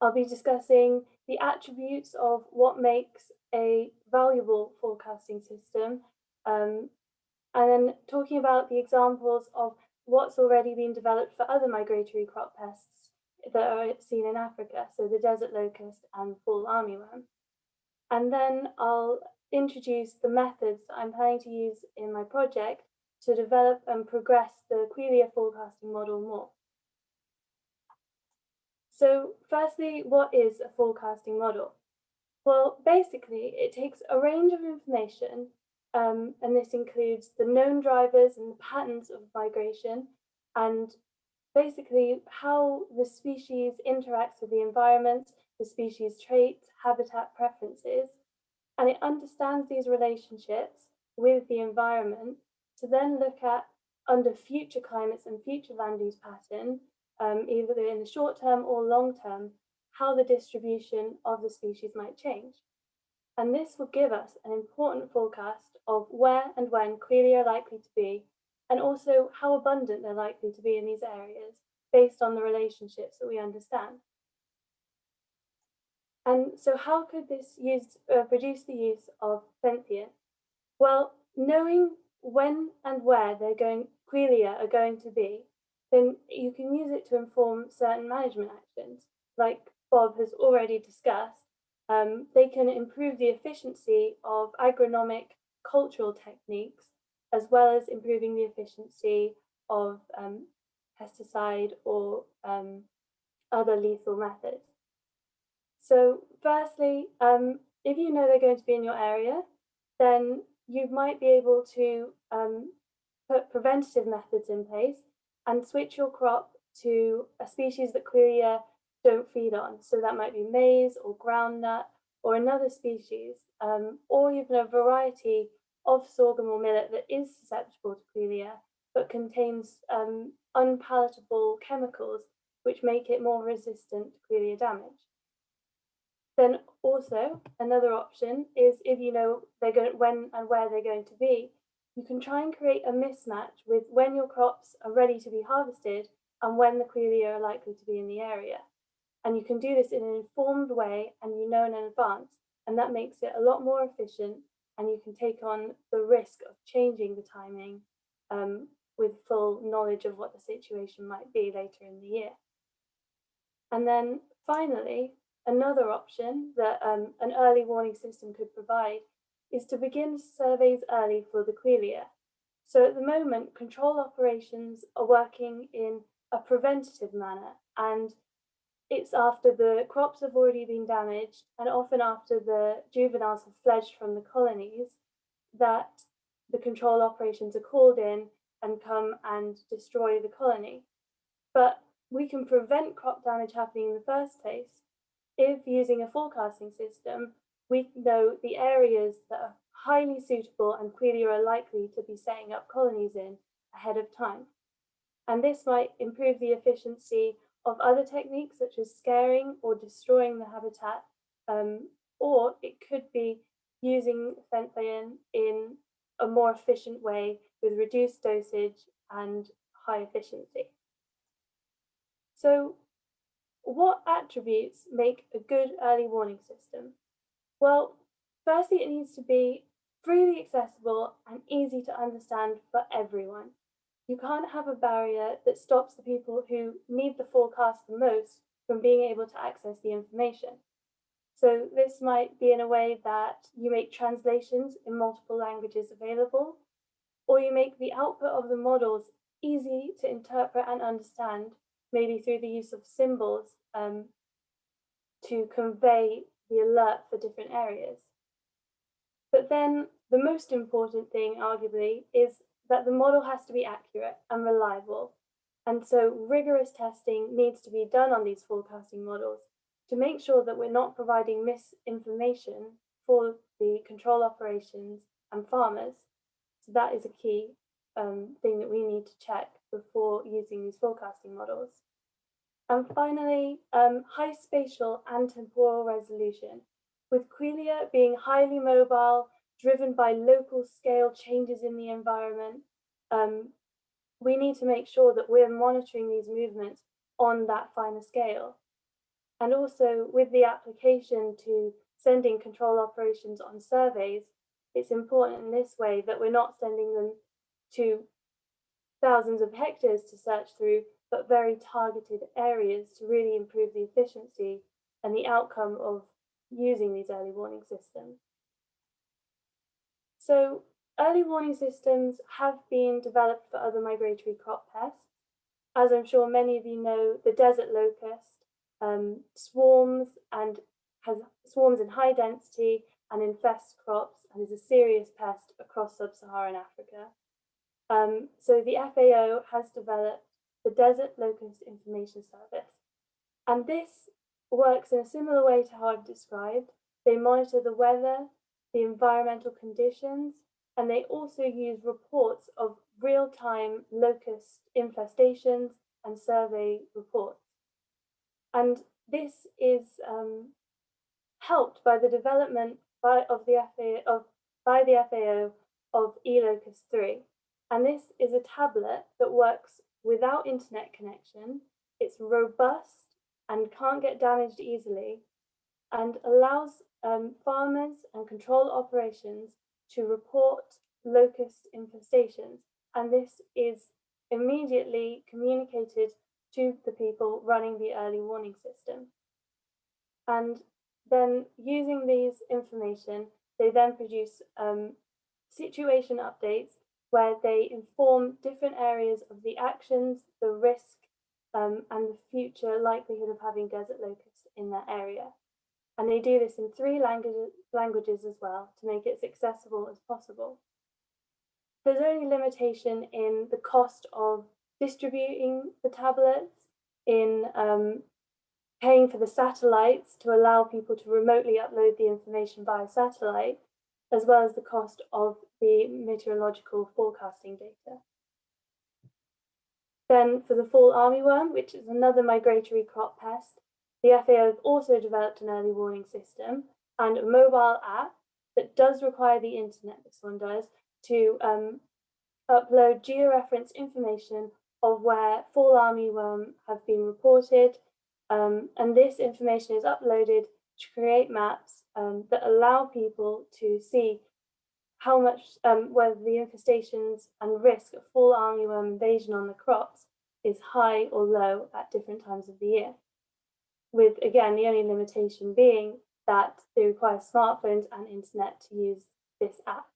I'll be discussing the attributes of what makes a valuable forecasting system, and then talking about the examples of what's already been developed for other migratory crop pests that are seen in Africa, so the desert locust and fall armyworm. And then I'll introduce the methods that I'm planning to use in my project to develop and progress the Quelea forecasting model more. So firstly, what is a forecasting model? Well, basically, it takes a range of information, and this includes the known drivers and the patterns of migration, and basically how the species interacts with the environment, the species traits, habitat preferences, and it understands these relationships with the environment to then look at, under future climates and future land use pattern, either in the short term or long term, how the distribution of the species might change. And this will give us an important forecast of where and when Quelea are likely to be, and also how abundant they're likely to be in these areas based on the relationships that we understand. And so how could this produce the use of Fenthion? Well, knowing when and where Quelea are going to be, then you can use it to inform certain management actions. Like Bob has already discussed, they can improve the efficiency of agronomic cultural techniques, as well as improving the efficiency of pesticide or other lethal methods. So firstly, if you know they're going to be in your area, then you might be able to put preventative methods in place and switch your crop to a species that Quelea don't feed on. So that might be maize or groundnut or another species, or even a variety of sorghum or millet that is susceptible to Quelea, but contains unpalatable chemicals which make it more resistant to Quelea damage. Then also another option is, if you know when and where they're going to be, you can try and create a mismatch with when your crops are ready to be harvested and when the Quelea are likely to be in the area. And you can do this in an informed way and you know in advance, and that makes it a lot more efficient, and you can take on the risk of changing the timing with full knowledge of what the situation might be later in the year. And then finally, another option that an early warning system could provide is to begin surveys early for the Quelea. So at the moment, control operations are working in a preventative manner, and it's after the crops have already been damaged and often after the juveniles have fledged from the colonies that the control operations are called in and come and destroy the colony. But we can prevent crop damage happening in the first place if, using a forecasting system, we know the areas that are highly suitable and Quelea are likely to be setting up colonies in ahead of time. And this might improve the efficiency of other techniques such as scaring or destroying the habitat, or it could be using Fenthion in a more efficient way with reduced dosage and high efficiency. So what attributes make a good early warning system? Well, firstly, it needs to be freely accessible and easy to understand for everyone. You can't have a barrier that stops the people who need the forecast the most from being able to access the information. So this might be in a way that you make translations in multiple languages available, or you make the output of the models easy to interpret and understand, maybe through the use of symbols to convey the alert for different areas. But then the most important thing, arguably, is that the model has to be accurate and reliable. And so rigorous testing needs to be done on these forecasting models to make sure that we're not providing misinformation for the control operations and farmers. So that is a key thing that we need to check before using these forecasting models. And finally, high spatial and temporal resolution. With Quelea being highly mobile, driven by local scale changes in the environment, we need to make sure that we're monitoring these movements on that finer scale. And also with the application to sending control operations on surveys, it's important in this way that we're not sending them to thousands of hectares to search through, but very targeted areas to really improve the efficiency and the outcome of using these early warning systems. So early warning systems have been developed for other migratory crop pests. As I'm sure many of you know, the desert locust swarms in high density and infests crops and is a serious pest across sub-Saharan Africa. So the FAO has developed the Desert Locust Information Service. And this works in a similar way to how I've described. They monitor the weather, the environmental conditions, and they also use reports of real-time locust infestations and survey reports. And this is helped by the development by the FAO of eLocust 3. And this is a tablet that works without internet connection. It's robust and can't get damaged easily, and allows farmers and control operations to report locust infestations. And this is immediately communicated to the people running the early warning system. And then using these information, they then produce situation updates where they inform different areas of the actions, the risk, and the future likelihood of having desert locusts in that area. And they do this in 3 languages as well to make it as accessible as possible. There's only limitation in the cost of distributing the tablets, in paying for the satellites to allow people to remotely upload the information via satellite, as well as the cost of the meteorological forecasting data. Then for the fall armyworm, which is another migratory crop pest, the FAO have also developed an early warning system and a mobile app that does require the internet, this one does, to upload georeference information of where fall armyworm have been reported, And this information is uploaded to create maps that allow people to see how much, whether the infestations and risk of fall armyworm invasion on the crops is high or low at different times of the year. With, again, the only limitation being that they require smartphones and internet to use this app.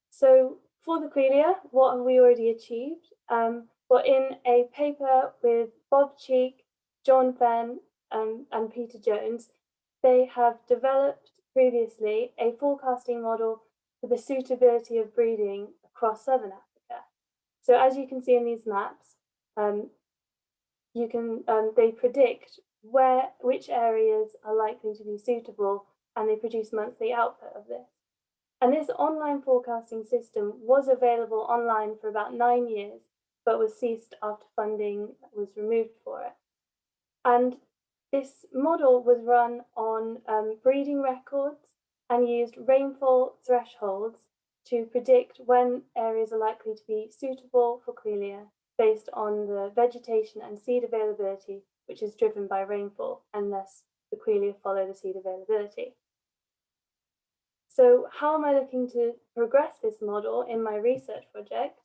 So for the Quelea, what have we already achieved? Well, in a paper with Bob Cheek, John Fenn, and Peter Jones, they have developed previously a forecasting model for the suitability of breeding across southern Africa. So as you can see in these maps, they predict which areas are likely to be suitable, and they produce monthly output of this. And this online forecasting system was available online for about 9 years, but was ceased after funding was removed for it. And this model was run on breeding records and used rainfall thresholds to predict when areas are likely to be suitable for Quelea based on the vegetation and seed availability, which is driven by rainfall, and thus the Quelea follow the seed availability. So how am I looking to progress this model in my research project?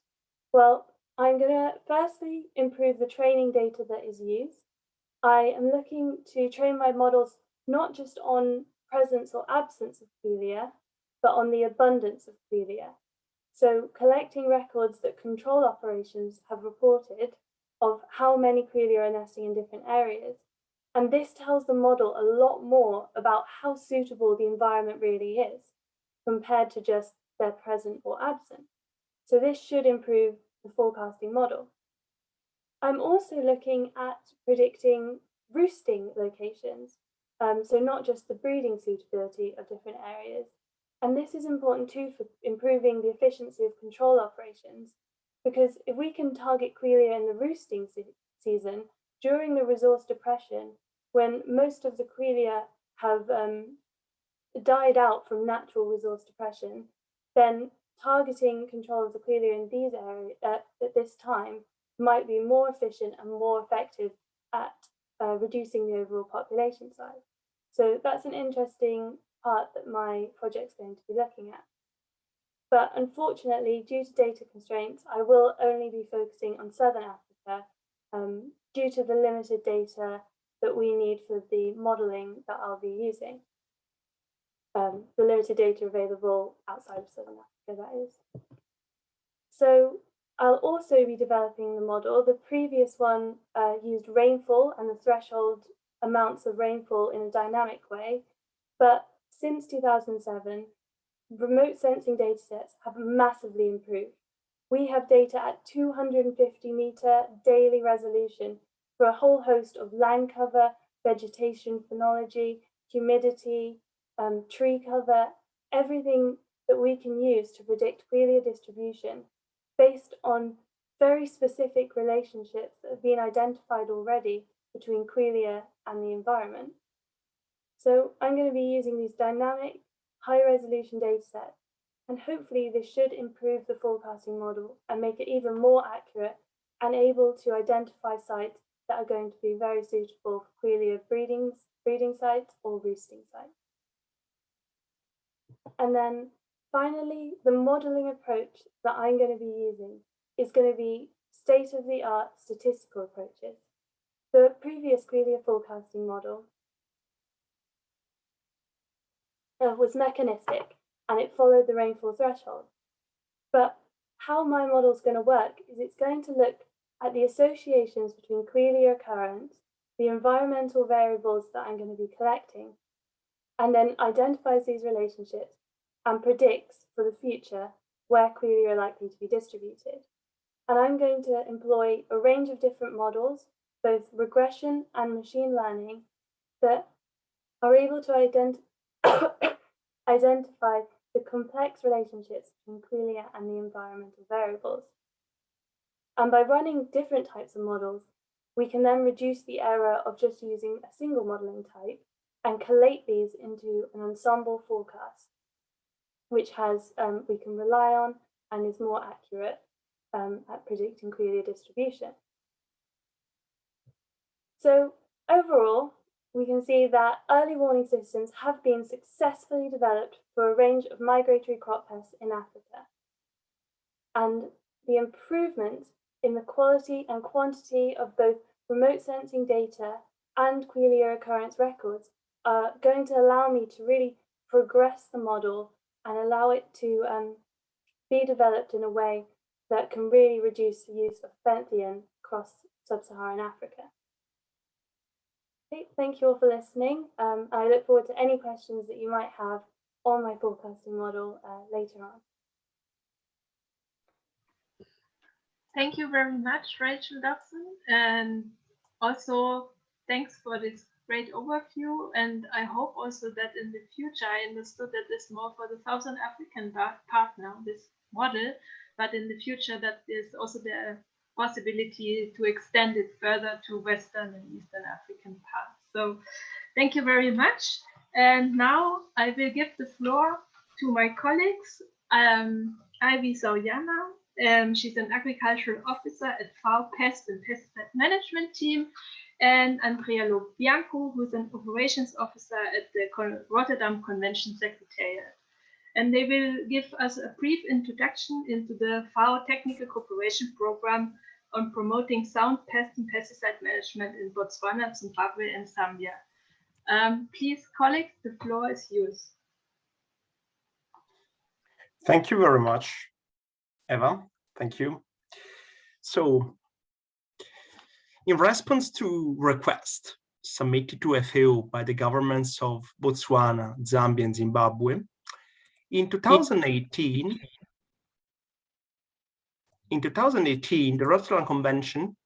Well, I'm going to firstly improve the training data that is used. I am looking to train my models not just on presence or absence of Quelea, but on the abundance of Quelea. So collecting records that control operations have reported of how many Quelea are nesting in different areas. And this tells the model a lot more about how suitable the environment really is, compared to just their present or absent. So this should improve the forecasting model. I'm also looking at predicting roosting locations, so not just the breeding suitability of different areas. And this is important too for improving the efficiency of control operations, because if we can target Quelea in the roosting season during the resource depression, when most of the Quelea have died out from natural resource depression, then targeting control of the Quelea in these areas at this time might be more efficient and more effective at reducing the overall population size. So that's an interesting part that my project's going to be looking at. But unfortunately, due to data constraints, I will only be focusing on southern Africa due to the limited data that we need for the modelling that I'll be using. The limited data available outside of southern Africa, that is. So I'll also be developing the model. The previous one used rainfall and the threshold amounts of rainfall in a dynamic way, but since 2007, remote sensing datasets have massively improved. We have data at 250 meter daily resolution for a whole host of land cover, vegetation phenology, humidity, tree cover, everything that we can use to predict Quelea distribution based on very specific relationships that have been identified already between Quelea and the environment. So I'm going to be using these dynamic, high-resolution datasets, and hopefully this should improve the forecasting model and make it even more accurate and able to identify sites that are going to be very suitable for Quelea breeding sites or roosting sites. And then finally, the modelling approach that I'm going to be using is going to be state-of-the-art statistical approaches. The previous Quelea forecasting model was mechanistic and it followed the rainfall threshold. But how my model is going to work is it's going to look at the associations between Quelea occurrence, the environmental variables that I'm going to be collecting, and then identifies these relationships and predicts for the future where Quelea are likely to be distributed. And I'm going to employ a range of different models, both regression and machine learning, that are able to identify the complex relationships between Quelea and the environmental variables. And by running different types of models, we can then reduce the error of just using a single modeling type and collate these into an ensemble forecast, which has we can rely on and is more accurate at predicting Quelea distribution. So overall, we can see that early warning systems have been successfully developed for a range of migratory crop pests in Africa. And the improvement in the quality and quantity of both remote sensing data and Quelea occurrence records are going to allow me to really progress the model and allow it to be developed in a way that can really reduce the use of Fenthion across sub-Saharan Africa. Okay, thank you all for listening. I look forward to any questions that you might have on my forecasting model later on. Thank you very much, Rachel Dobson, and also thanks for this great overview. And I hope also that in the future, I understood that this more for the Southern African part now, this model, but in the future that there's also the possibility to extend it further to Western and Eastern African parts. So thank you very much. And now I will give the floor to my colleagues, Ivy Sawyana. She's an agricultural officer at FAO Pest and Pesticide Management Team, and Andrea Lobianco, who's an operations officer at the Rotterdam Convention Secretariat. And they will give us a brief introduction into the FAO Technical Cooperation Program on promoting sound pest and pesticide management in Botswana, Zimbabwe, and Zambia. Please, colleagues, the floor is yours. Thank you very much, Eva. Thank you. So, in response to requests submitted to FAO by the governments of Botswana, Zambia, and Zimbabwe, in 2018, the Rotterdam Convention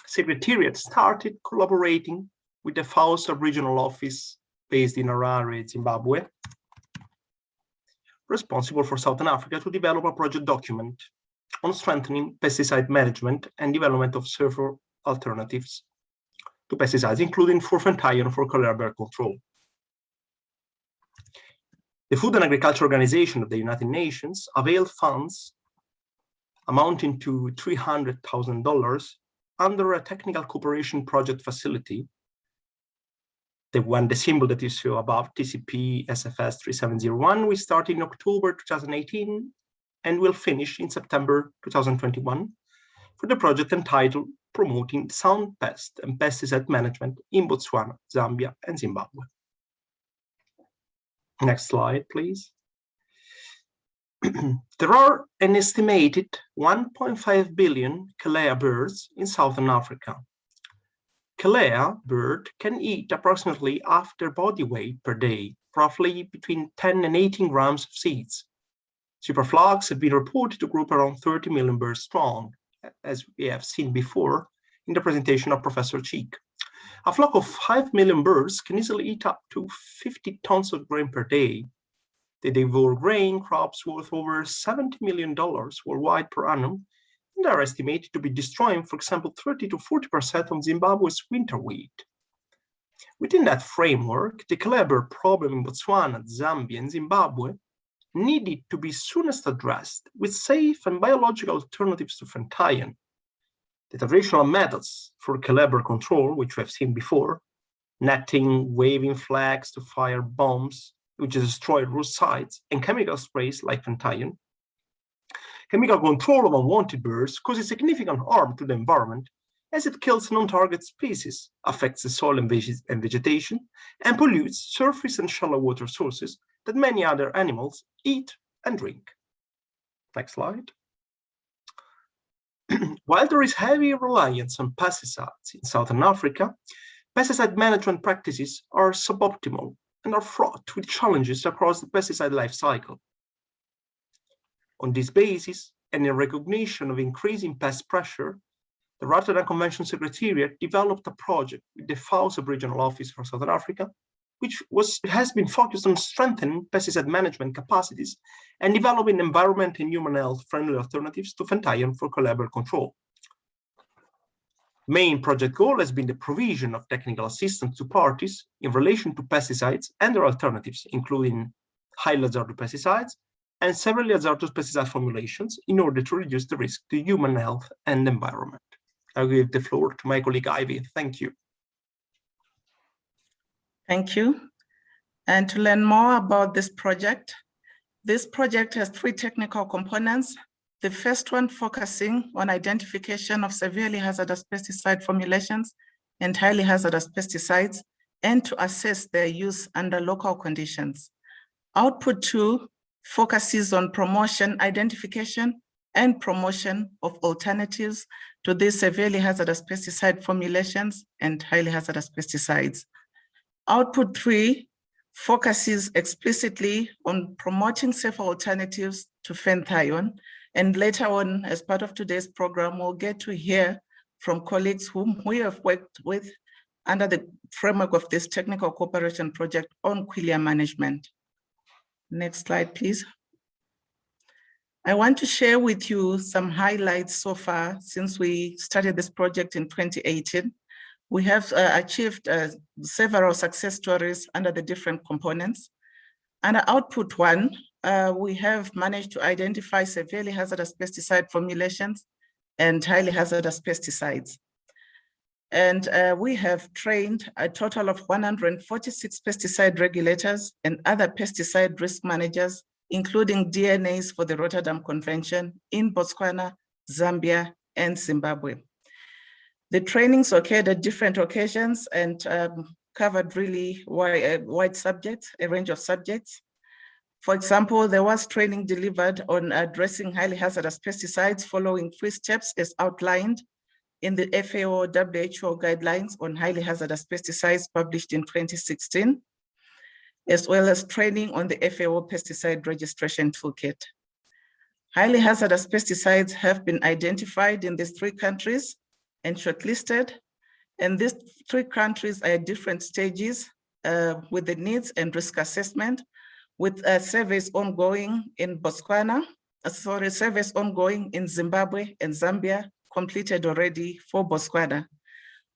Secretariat started collaborating with the FAO sub-regional office based in Harare, Zimbabwe, responsible for Southern Africa, to develop a project document on strengthening pesticide management and development of several alternatives to pesticides, including for Fenthion for cholera bird control. The Food and Agriculture Organization of the United Nations availed funds amounting to $300,000 under a technical cooperation project facility, the symbol that you saw above, TCP SFS 3701, we started in October 2018 and will finish in September 2021 for the project entitled Promoting Sound Pest and Pesticide Management in Botswana, Zambia, and Zimbabwe. Next slide, please. There are an estimated 1.5 billion Quelea birds in Southern Africa. Quelea bird can eat approximately half their body weight per day, roughly between 10 and 18 grams of seeds. Superflocks have been reported to group around 30 million birds strong, as we have seen before in the presentation of Professor Cheek. A flock of 5 million birds can easily eat up to 50 tons of grain per day. They devour grain crops worth over $70 million worldwide per annum, and are estimated to be destroying, for example, 30 to 40% of Zimbabwe's winter wheat. Within that framework, the Quelea bird problem in Botswana, Zambia, and Zimbabwe needed to be soonest addressed with safe and biological alternatives to Fenthion. The traditional methods for Quelea bird control, which we have seen before, netting, waving flags to fire bombs, which destroy roost sites, and chemical sprays like Fenthion. Chemical control of unwanted birds causes significant harm to the environment as it kills non-target species, affects the soil and vegetation, and pollutes surface and shallow water sources that many other animals eat and drink. Next slide. While there is heavy reliance on pesticides in Southern Africa, pesticide management practices are suboptimal and are fraught with challenges across the pesticide life cycle. On this basis, and in recognition of increasing pest pressure, the Rotterdam Convention Secretariat developed a project with the FAO Sub-Regional Office for Southern Africa, which has been focused on strengthening pesticide management capacities and developing environment and human health friendly alternatives to Fenthion for cholera bird control. Main project goal has been the provision of technical assistance to parties in relation to pesticides and their alternatives, including highly hazardous pesticides and severely hazardous pesticide formulations, in order to reduce the risk to human health and environment. I give the floor to my colleague Ivy. Thank you. Thank you. And to learn more about this project has 3 technical components. The first one focusing on identification of severely hazardous pesticide formulations and highly hazardous pesticides, and to assess their use under local conditions. Output 2 focuses on promotion, identification, and promotion of alternatives to these severely hazardous pesticide formulations and highly hazardous pesticides. Output 3 focuses explicitly on promoting safer alternatives to Fenthion, and later on, as part of today's program, we'll get to hear from colleagues whom we have worked with under the framework of this technical cooperation project on Quelea management. Next slide, please. I want to share with you some highlights so far since we started this project in 2018. We have achieved several success stories under the different components. Under output 1, we have managed to identify severely hazardous pesticide formulations and highly hazardous pesticides. And we have trained a total of 146 pesticide regulators and other pesticide risk managers, including DNAs for the Rotterdam Convention in Botswana, Zambia, and Zimbabwe. The trainings occurred at different occasions and covered really wide subjects, a range of subjects. For example, there was training delivered on addressing highly hazardous pesticides following 3 steps as outlined in the FAO-WHO guidelines on highly hazardous pesticides published in 2016, as well as training on the FAO pesticide registration toolkit. Highly hazardous pesticides have been identified in these 3 countries and shortlisted, and these 3 countries are at different stages with the needs and risk assessment, with surveys ongoing in surveys ongoing in Zimbabwe and Zambia, completed already for Botswana.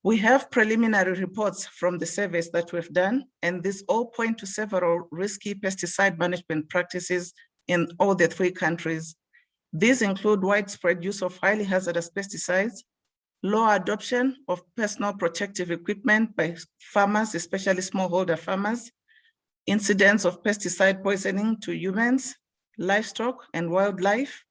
We have preliminary reports from the surveys that we've done, and these all point to several risky pesticide management practices in all the 3 countries. These include widespread use of highly hazardous pesticides, low adoption of personal protective equipment by farmers, especially smallholder farmers, incidents of pesticide poisoning to humans, livestock, and wildlife,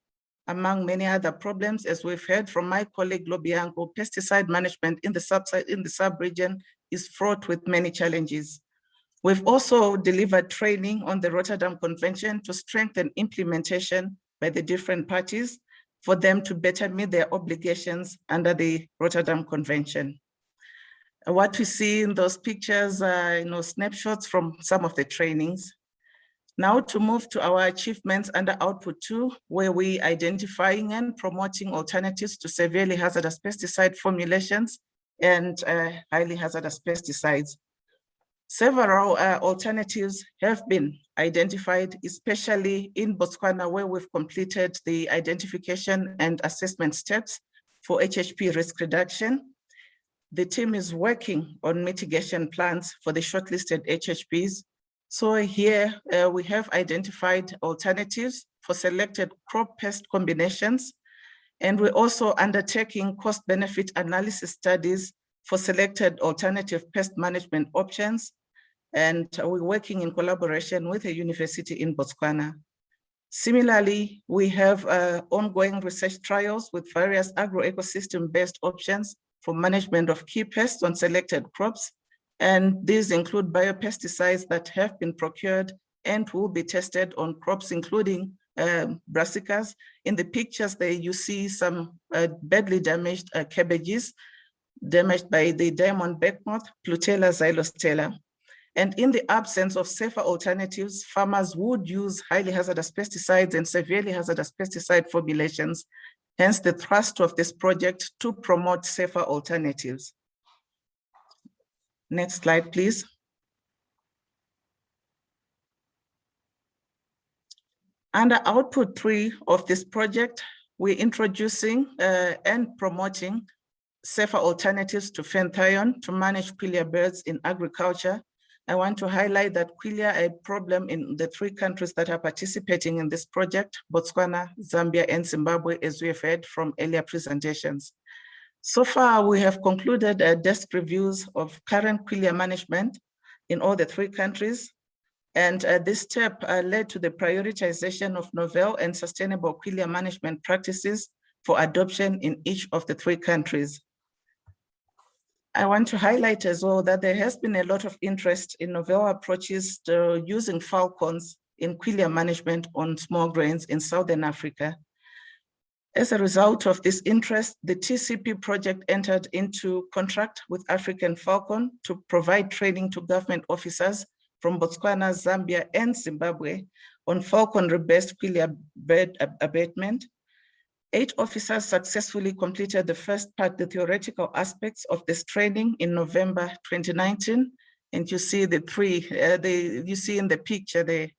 among many other problems. As we've heard from my colleague Lobianco, pesticide management in the sub-region is fraught with many challenges. We've also delivered training on the Rotterdam Convention to strengthen implementation by the different parties for them to better meet their obligations under the Rotterdam Convention. What we see in those pictures are snapshots from some of the trainings. Now to move to our achievements under output 2, where we identifying and promoting alternatives to severely hazardous pesticide formulations and highly hazardous pesticides. Several alternatives have been identified, especially in Botswana, where we've completed the identification and assessment steps for HHP risk reduction. The team is working on mitigation plans for the shortlisted HHPs. So here we have identified alternatives for selected crop pest combinations, and we're also undertaking cost-benefit analysis studies for selected alternative pest management options, and we're working in collaboration with a university in Botswana. Similarly, we have ongoing research trials with various agro-ecosystem-based options for management of key pests on selected crops, and these include biopesticides that have been procured and will be tested on crops, including brassicas. In the pictures there, you see some badly damaged cabbages, damaged by the diamond backmoth, Plutella xylostella. And in the absence of safer alternatives, farmers would use highly hazardous pesticides and severely hazardous pesticide formulations, hence the thrust of this project to promote safer alternatives. Next slide, please. Under output 3 of this project, we're introducing and promoting safer alternatives to Fenthion to manage Quelea birds in agriculture. I want to highlight that Quelea are a problem in the 3 countries that are participating in this project, Botswana, Zambia, and Zimbabwe, as we have heard from earlier presentations. So far, we have concluded desk reviews of current Quelea management in all the 3 countries. And this step led to the prioritization of novel and sustainable Quelea management practices for adoption in each of the 3 countries. I want to highlight as well that there has been a lot of interest in novel approaches to using falcons in Quelea management on small grains in Southern Africa. As a result of this interest, the TCP project entered into contract with African Falcon to provide training to government officers from Botswana, Zambia, and Zimbabwe on falconry-based Quelea bird abatement. 8 officers successfully completed the first part, the theoretical aspects of this training in November 2019. And you see the 3, you see in the picture the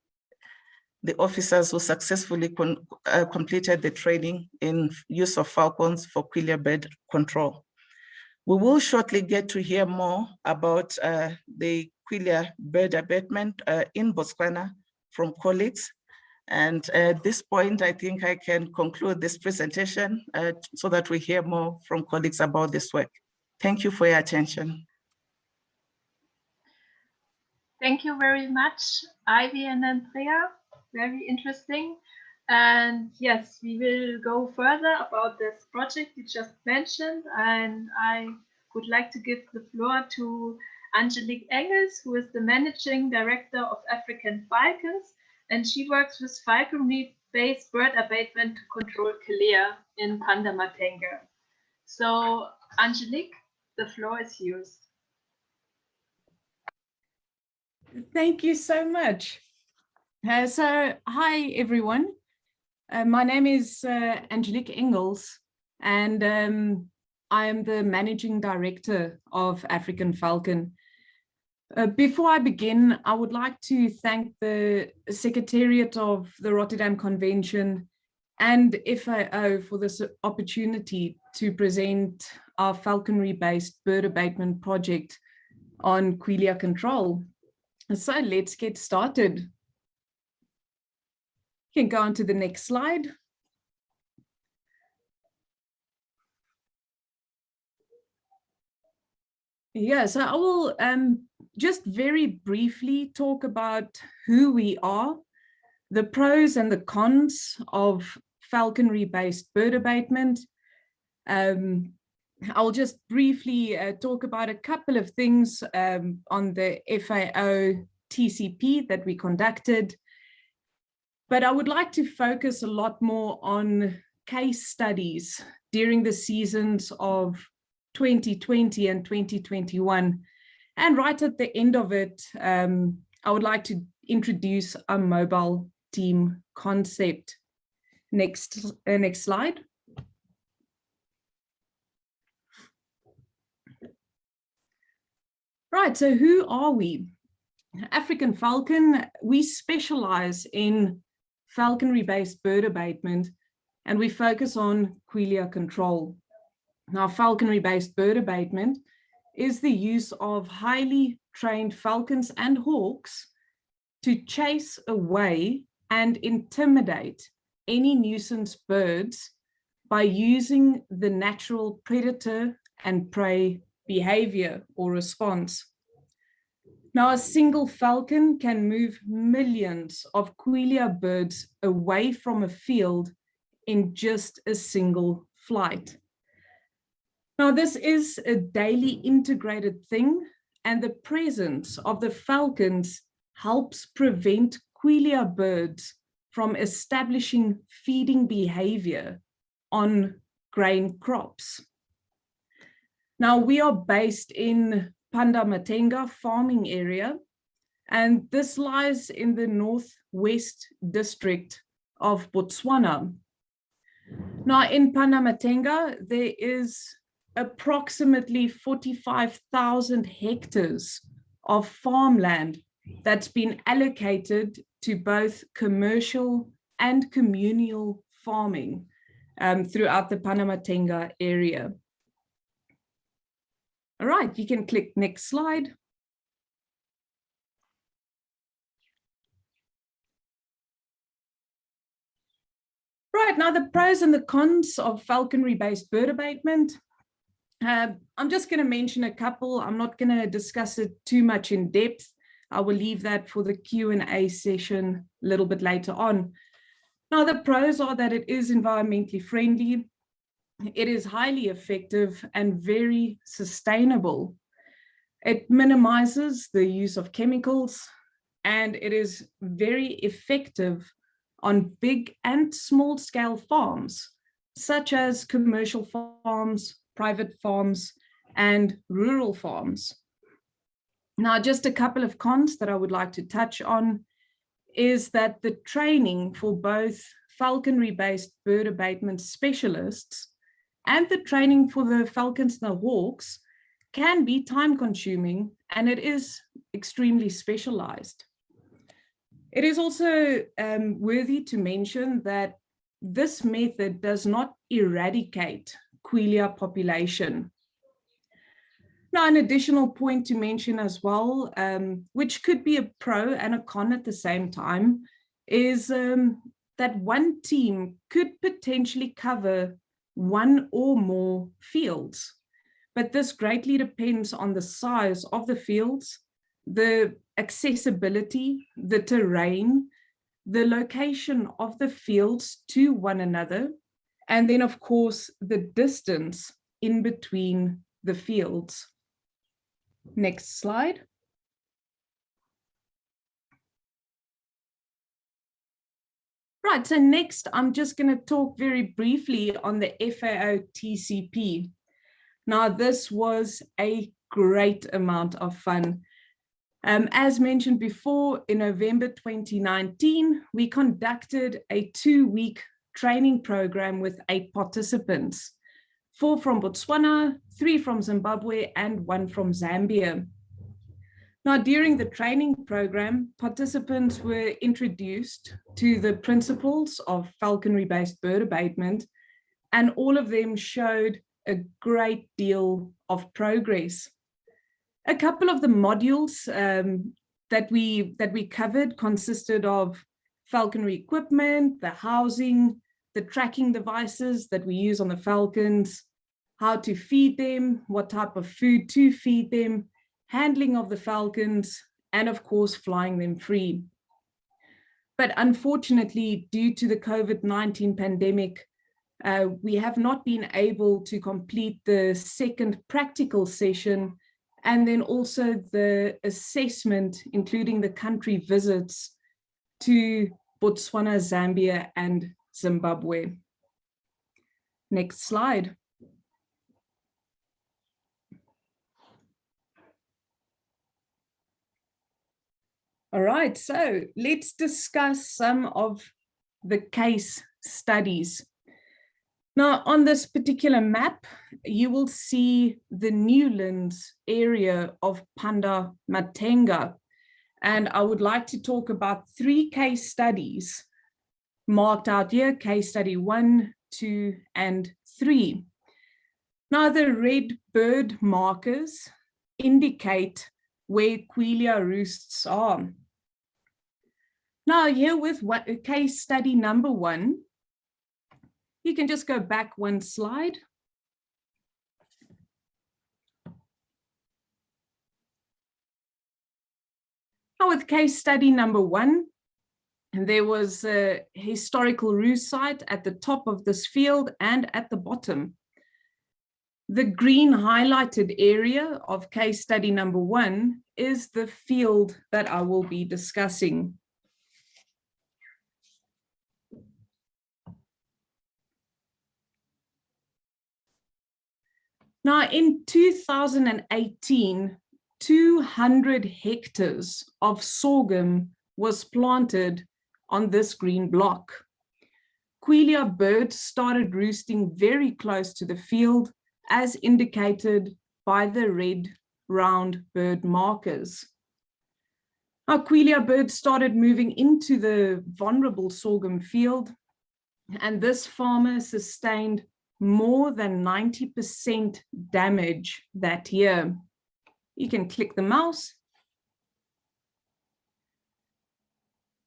officers who successfully completed the training in use of falcons for Quelea bird control. We will shortly get to hear more about the Quelea bird abatement in Botswana from colleagues. And at this point, I think I can conclude this presentation so that we hear more from colleagues about this work. Thank you for your attention. Thank you very much, Ivy and Andrea. Very interesting. And yes, we will go further about this project you just mentioned. And I would like to give the floor to Angelique Engels, who is the Managing Director of African Falcons. And she works with falconry-based bird abatement to control Quelea in Pandamatenga. So, Angelique, the floor is yours. Thank you so much. So, hi everyone. My name is Angelique Engels, and I am the Managing Director of African Falcon. Before I begin, I would like to thank the Secretariat of the Rotterdam Convention and FAO for this opportunity to present our falconry-based bird abatement project on Quelea control. So let's get started. You can go on to the next slide. Yeah, so I will just very briefly talk about who we are, the pros and the cons of falconry-based bird abatement. I'll just briefly talk about a couple of things on the FAO TCP that we conducted, but I would like to focus a lot more on case studies during the seasons of 2020 and 2021. And right at the end of it, I would like to introduce a mobile team concept. Next slide. Right, so who are we? African Falcon, we specialize in falconry-based bird abatement, and we focus on Quelea control. Now, falconry-based bird abatement is the use of highly trained falcons and hawks to chase away and intimidate any nuisance birds by using the natural predator and prey behavior or response. Now, a single falcon can move millions of Quelea birds away from a field in just a single flight. Now, this is a daily integrated thing, and the presence of the falcons helps prevent Quelea birds from establishing feeding behavior on grain crops. Now, we are based in Pandamatenga farming area, and this lies in the northwest district of Botswana. Now, in Pandamatenga, there is approximately 45,000 hectares of farmland that's been allocated to both commercial and communal farming throughout the Pandamatenga area. All right, you can click next slide. Right, now the pros and the cons of falconry-based bird abatement. I'm just going to mention a couple. I'm not going to discuss it too much in depth. I will leave that for the Q&A session a little bit later on. Now, the pros are that it is environmentally friendly. It is highly effective and very sustainable. It minimizes the use of chemicals, and it is very effective on big and small scale farms, such as commercial farms, private farms, and rural farms. Now, just a couple of cons that I would like to touch on is that the training for both falconry-based bird abatement specialists and the training for the falcons and the hawks can be time-consuming, and it is extremely specialized. It is also worthy to mention that this method does not eradicate Quelea population. Now, an additional point to mention as well, which could be a pro and a con at the same time, is that one team could potentially cover one or more fields. But this greatly depends on the size of the fields, the accessibility, the terrain, the location of the fields to one another, and then, of course, the distance in between the fields. Next slide. Right, so next I'm just going to talk very briefly on the FAO TCP. Now, this was a great amount of fun. As mentioned before, in November 2019, we conducted a 2-week training program with 8 participants, 4 from Botswana, 3 from Zimbabwe, and 1 from Zambia. Now, during the training program, participants were introduced to the principles of falconry-based bird abatement, and all of them showed a great deal of progress. A couple of the modules that we covered consisted of falconry equipment, the housing, the tracking devices that we use on the falcons, how to feed them, what type of food to feed them, handling of the falcons, and of course, flying them free. But unfortunately, due to the COVID-19 pandemic, we have not been able to complete the second practical session, and then also the assessment, including the country visits to Botswana, Zambia, and Zimbabwe. Next slide. All right, so let's discuss some of the case studies. Now, on this particular map, you will see the Newlands area of Panda Matenga. And I would like to talk about 3 case studies marked out here, case study 1, 2, and 3. Now, the red bird markers indicate where Quelea roosts are. Now, here with case study number 1, you can just go back 1 slide. Now, with case study number 1, there was a historical roost site at the top of this field and at the bottom. The green highlighted area of case study number 1 is the field that I will be discussing. Now, in 2018, 200 hectares of sorghum was planted on this green block. Quelea birds started roosting very close to the field, as indicated by the red round bird markers. Now, Quelea birds started moving into the vulnerable sorghum field, and this farmer sustained more than 90% damage that year. You can click the mouse.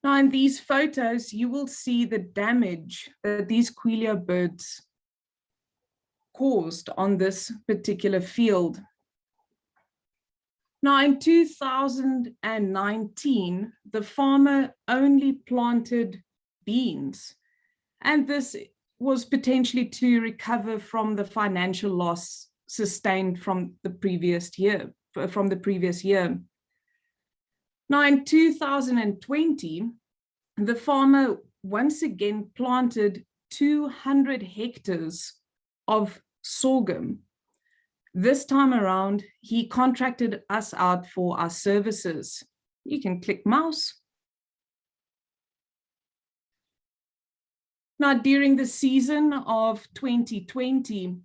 Now, in these photos, you will see the damage that these Quelea birds caused on this particular field. Now, in 2019, the farmer only planted beans, and this was potentially to recover from the financial loss sustained from the previous year. Now, in 2020, the farmer once again planted 200 hectares of sorghum. This time around, he contracted us out for our services. You can click mouse. Now, during the season of 2020,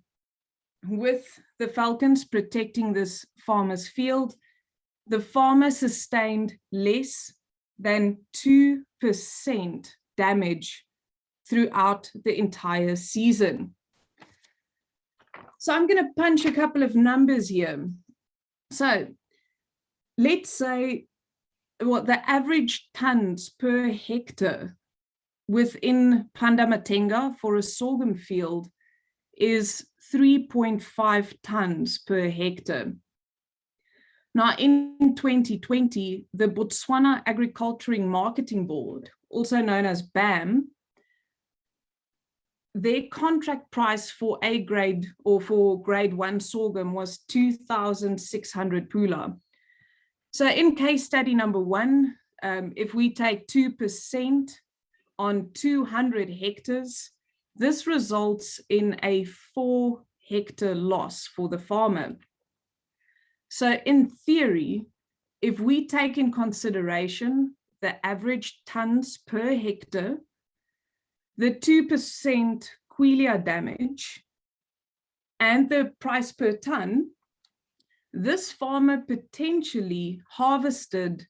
with the falcons protecting this farmer's field, the farmer sustained less than 2% damage throughout the entire season. So I'm going to punch a couple of numbers here. So let's say what the average tons per hectare within Pandamatenga for a sorghum field is 3.5 tons per hectare. Now, in 2020, the Botswana Agricultural Marketing Board, also known as BAM, their contract price for A grade or for grade 1 sorghum was 2,600 pula. So in case study number 1, if we take 2% on 200 hectares, this results in a 4 hectare loss for the farmer. So in theory, if we take in consideration the average tons per hectare, the 2% Quelea damage, and the price per ton, this farmer potentially harvested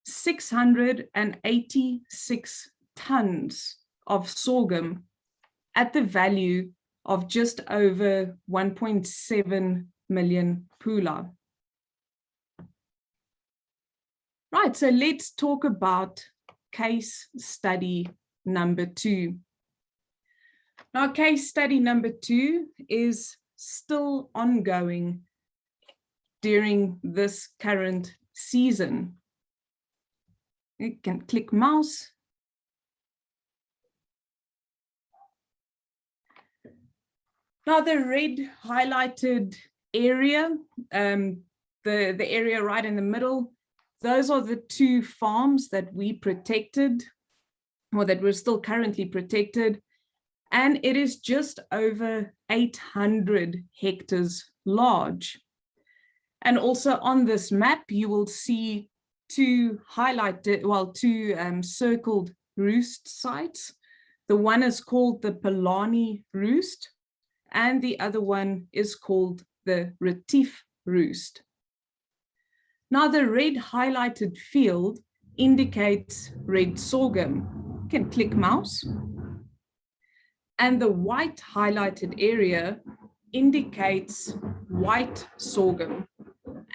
686 tons of sorghum at the value of just over 1.7 million pula. Right, so let's talk about case study number 2. Now, case study number 2 is still ongoing during this current season. You can click mouse. Now, the red highlighted area, the area right in the middle, those are the 2 farms that we protected, or that we're still currently protected, and it is just over 800 hectares large. And also on this map, you will see 2 highlighted, well, 2 circled roost sites. The one is called the Polani roost, and the other one is called the Retief roost. Now, the red highlighted field indicates red sorghum. You can click mouse. And the white highlighted area indicates white sorghum.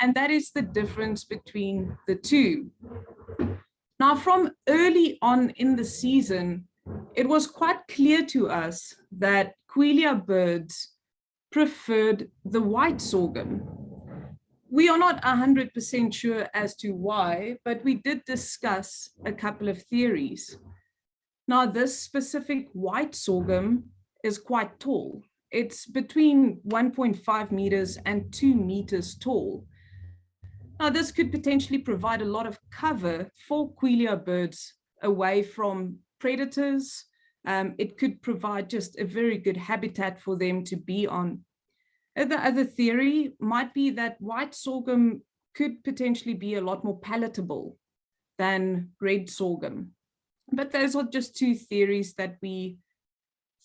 And that is the difference between the 2. Now, from early on in the season, it was quite clear to us that Quelea birds preferred the white sorghum. We are not 100% sure as to why, but we did discuss a couple of theories. Now, this specific white sorghum is quite tall. It's between 1.5 meters and 2 meters tall. Now, this could potentially provide a lot of cover for Quelea birds away from predators. It could provide just a very good habitat for them to be on. The other theory might be that white sorghum could potentially be a lot more palatable than red sorghum. But those are just 2 theories that we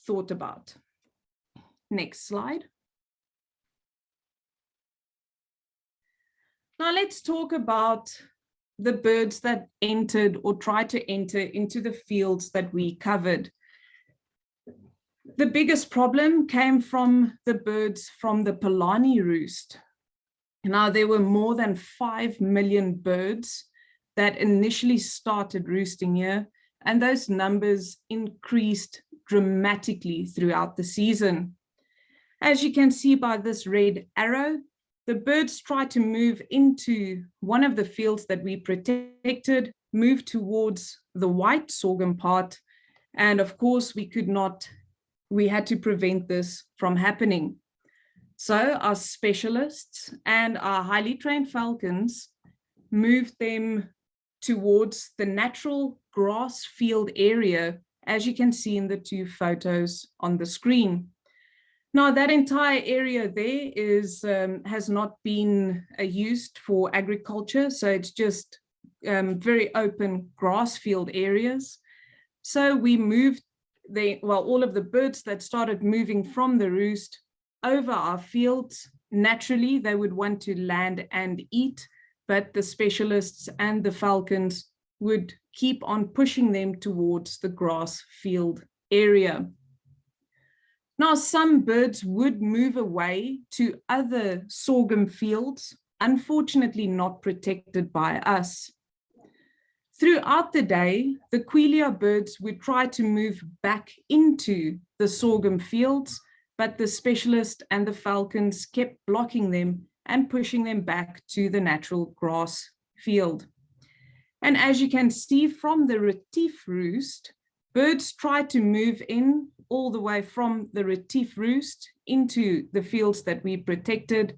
thought about. Next slide. Now let's talk about the birds that entered or tried to enter into the fields that we covered. The biggest problem came from the birds from the Polani roost. Now, there were more than 5 million birds that initially started roosting here, and those numbers increased dramatically throughout the season. As you can see by this red arrow, the birds try to move into one of the fields that we protected, move towards the white sorghum part, and of course we had to prevent this from happening. So our specialists and our highly trained falcons moved them towards the natural grass field area, as you can see in the two photos on the screen. Now, that entire area there has not been used for agriculture, so it's just very open grass field areas. So we moved all of the birds that started moving from the roost over our fields. Naturally, they would want to land and eat, but the specialists and the falcons would keep on pushing them towards the grass field area. Now, some birds would move away to other sorghum fields, unfortunately not protected by us. Throughout the day, the Quelea birds would try to move back into the sorghum fields, but the specialist and the falcons kept blocking them and pushing them back to the natural grass field. And as you can see from the Retief roost, birds try to move in all the way from the Retief roost into the fields that we protected,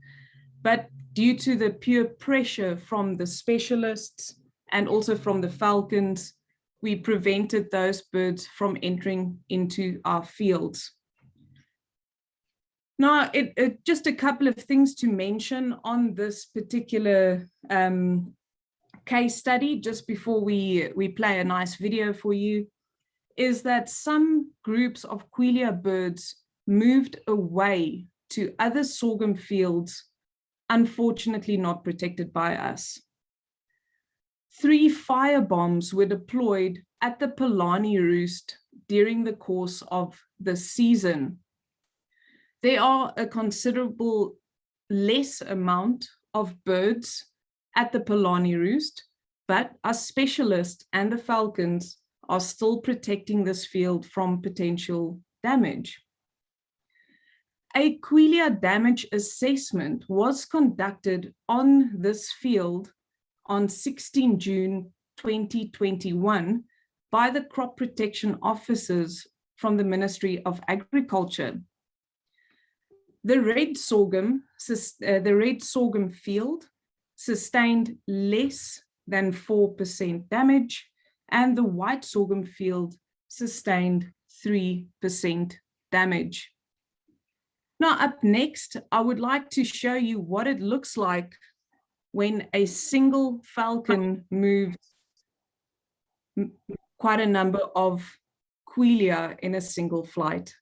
but due to the pure pressure from the specialists and also from the falcons, we prevented those birds from entering into our fields. Now, just a couple of things to mention on this particular case study, just before we play a nice video for you, is that some groups of Quelea birds moved away to other sorghum fields, unfortunately not protected by us. 3 firebombs were deployed at the Polani roost during the course of the season. There are a considerable less amount of birds at the Polani roost, but our specialists and the falcons are still protecting this field from potential damage. A Quelea damage assessment was conducted on this field on 16 June 2021 by the crop protection officers from the Ministry of Agriculture. The red sorghum field sustained less than 4% damage, and the white sorghum field sustained 3% damage. Now, up next, I would like to show you what it looks like when a single falcon moves quite a number of Quelea in a single flight.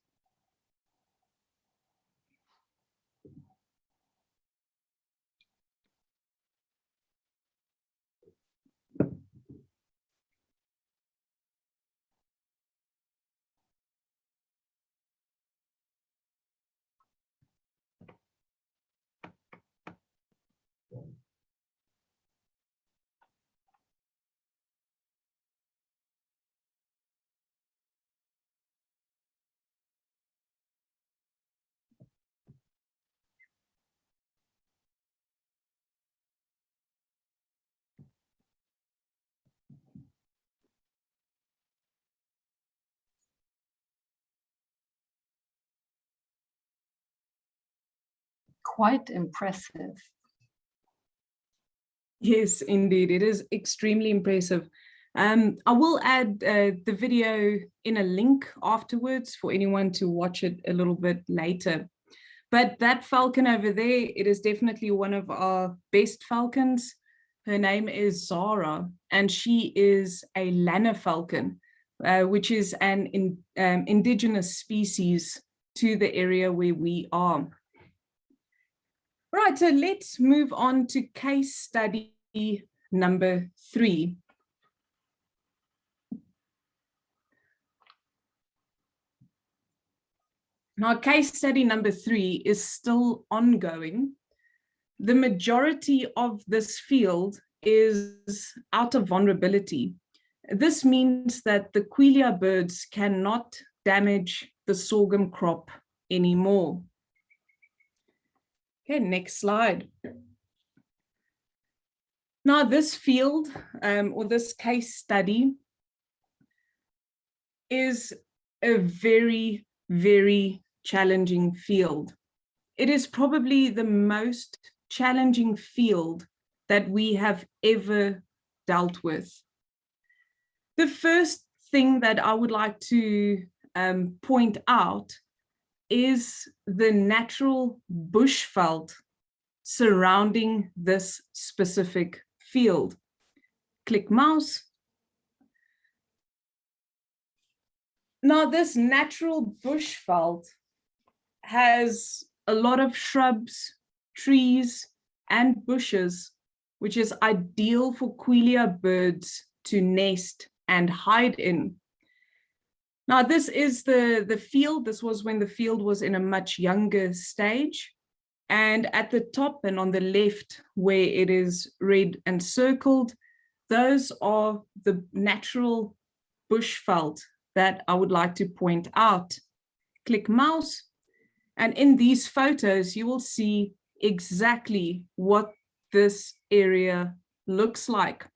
Quite impressive. Yes, indeed, it is extremely impressive. I will add the video in a link afterwards for anyone to watch it a little bit later. But that falcon over there, it is definitely one of our best falcons. Her name is Zara, and she is a lanner falcon, which is an indigenous species to the area where we are. Right, so let's move on to case study number 3. Now, case study number 3 is still ongoing. The majority of this field is out of vulnerability. This means that the Quelea birds cannot damage the sorghum crop anymore. Okay, next slide. Now this field or this case study is a very, very challenging field. It is probably the most challenging field that we have ever dealt with. The first thing that I would like to point out is the natural bushveld surrounding this specific field. Click mouse. Now this natural bushveld has a lot of shrubs, trees, and bushes, which is ideal for Quelea birds to nest and hide in. Now this is the field. This was when the field was in a much younger stage. And at the top and on the left, where it is red and circled, those are the natural bushveld that I would like to point out. Click mouse, and in these photos, you will see exactly what this area looks like.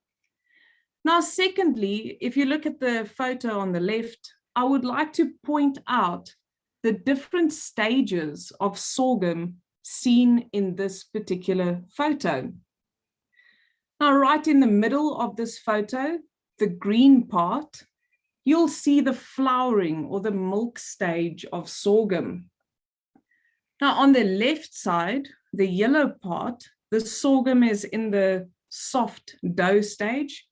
Now, secondly, if you look at the photo on the left, I would like to point out the different stages of sorghum seen in this particular photo. Now, right in the middle of this photo, the green part, you'll see the flowering or the milk stage of sorghum. Now, on the left side, the yellow part, the sorghum is in the soft dough stage.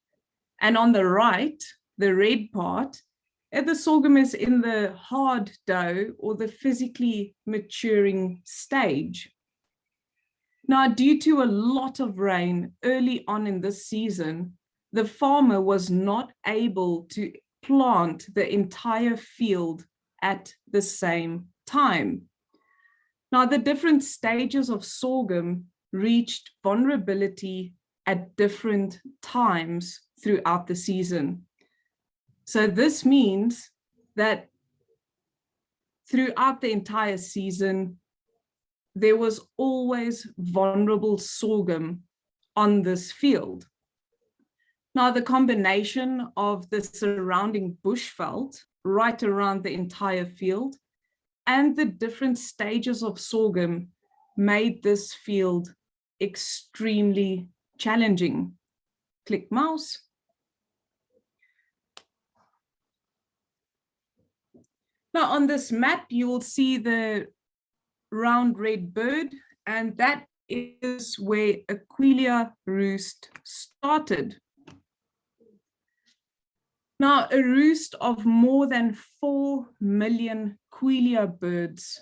And on the right, the red part, the sorghum is in the hard dough or the physically maturing stage. Now, due to a lot of rain early on in this season, the farmer was not able to plant the entire field at the same time. Now, the different stages of sorghum reached vulnerability at different times throughout the season. So this means that throughout the entire season, there was always vulnerable sorghum on this field. Now, the combination of the surrounding bushveld right around the entire field and the different stages of sorghum made this field extremely challenging. Click mouse. Now on this map, you will see the round red bird, and that is where a Quelea roost started. Now, a roost of more than 4 million Quelea birds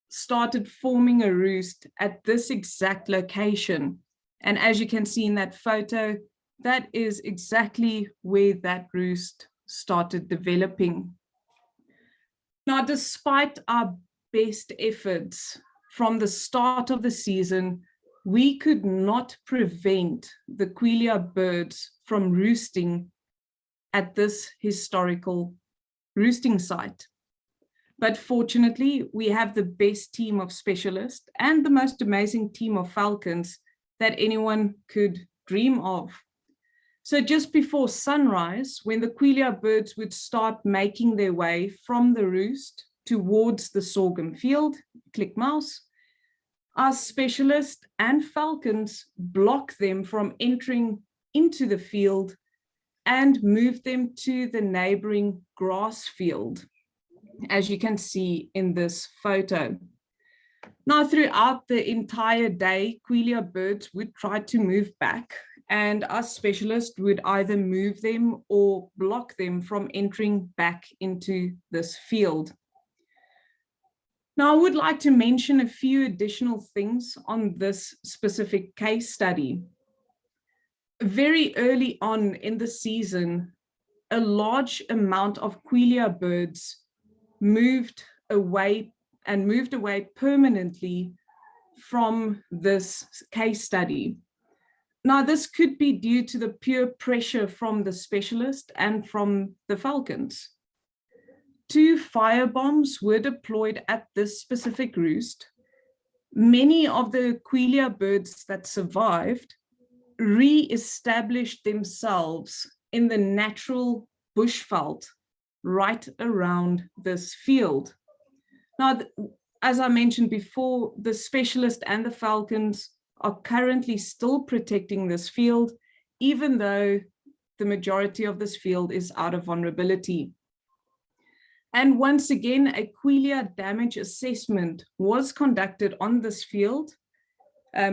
started forming a roost at this exact location. And as you can see in that photo, that is exactly where that roost started developing. Now, despite our best efforts from the start of the season, we could not prevent the Quelea birds from roosting at this historical roosting site. But fortunately, we have the best team of specialists and the most amazing team of falcons that anyone could dream of. So just before sunrise, when the Quelea birds would start making their way from the roost towards the sorghum field, click mouse, our specialists and falcons block them from entering into the field and move them to the neighboring grass field, as you can see in this photo. Now, throughout the entire day, Quelea birds would try to move back, and our specialists would either move them or block them from entering back into this field. Now, I would like to mention a few additional things on this specific case study. Very early on in the season, a large amount of Quelea birds moved away permanently from this case study. Now, this could be due to the pure pressure from the specialist and from the falcons. 2 firebombs were deployed at this specific roost, Many of the Quelea birds that survived re-established themselves in the natural bushveld right around this field. Now, as I mentioned before, the specialist and the falcons are currently still protecting this field, even though the majority of this field is out of vulnerability. And once again, a Quelea damage assessment was conducted on this field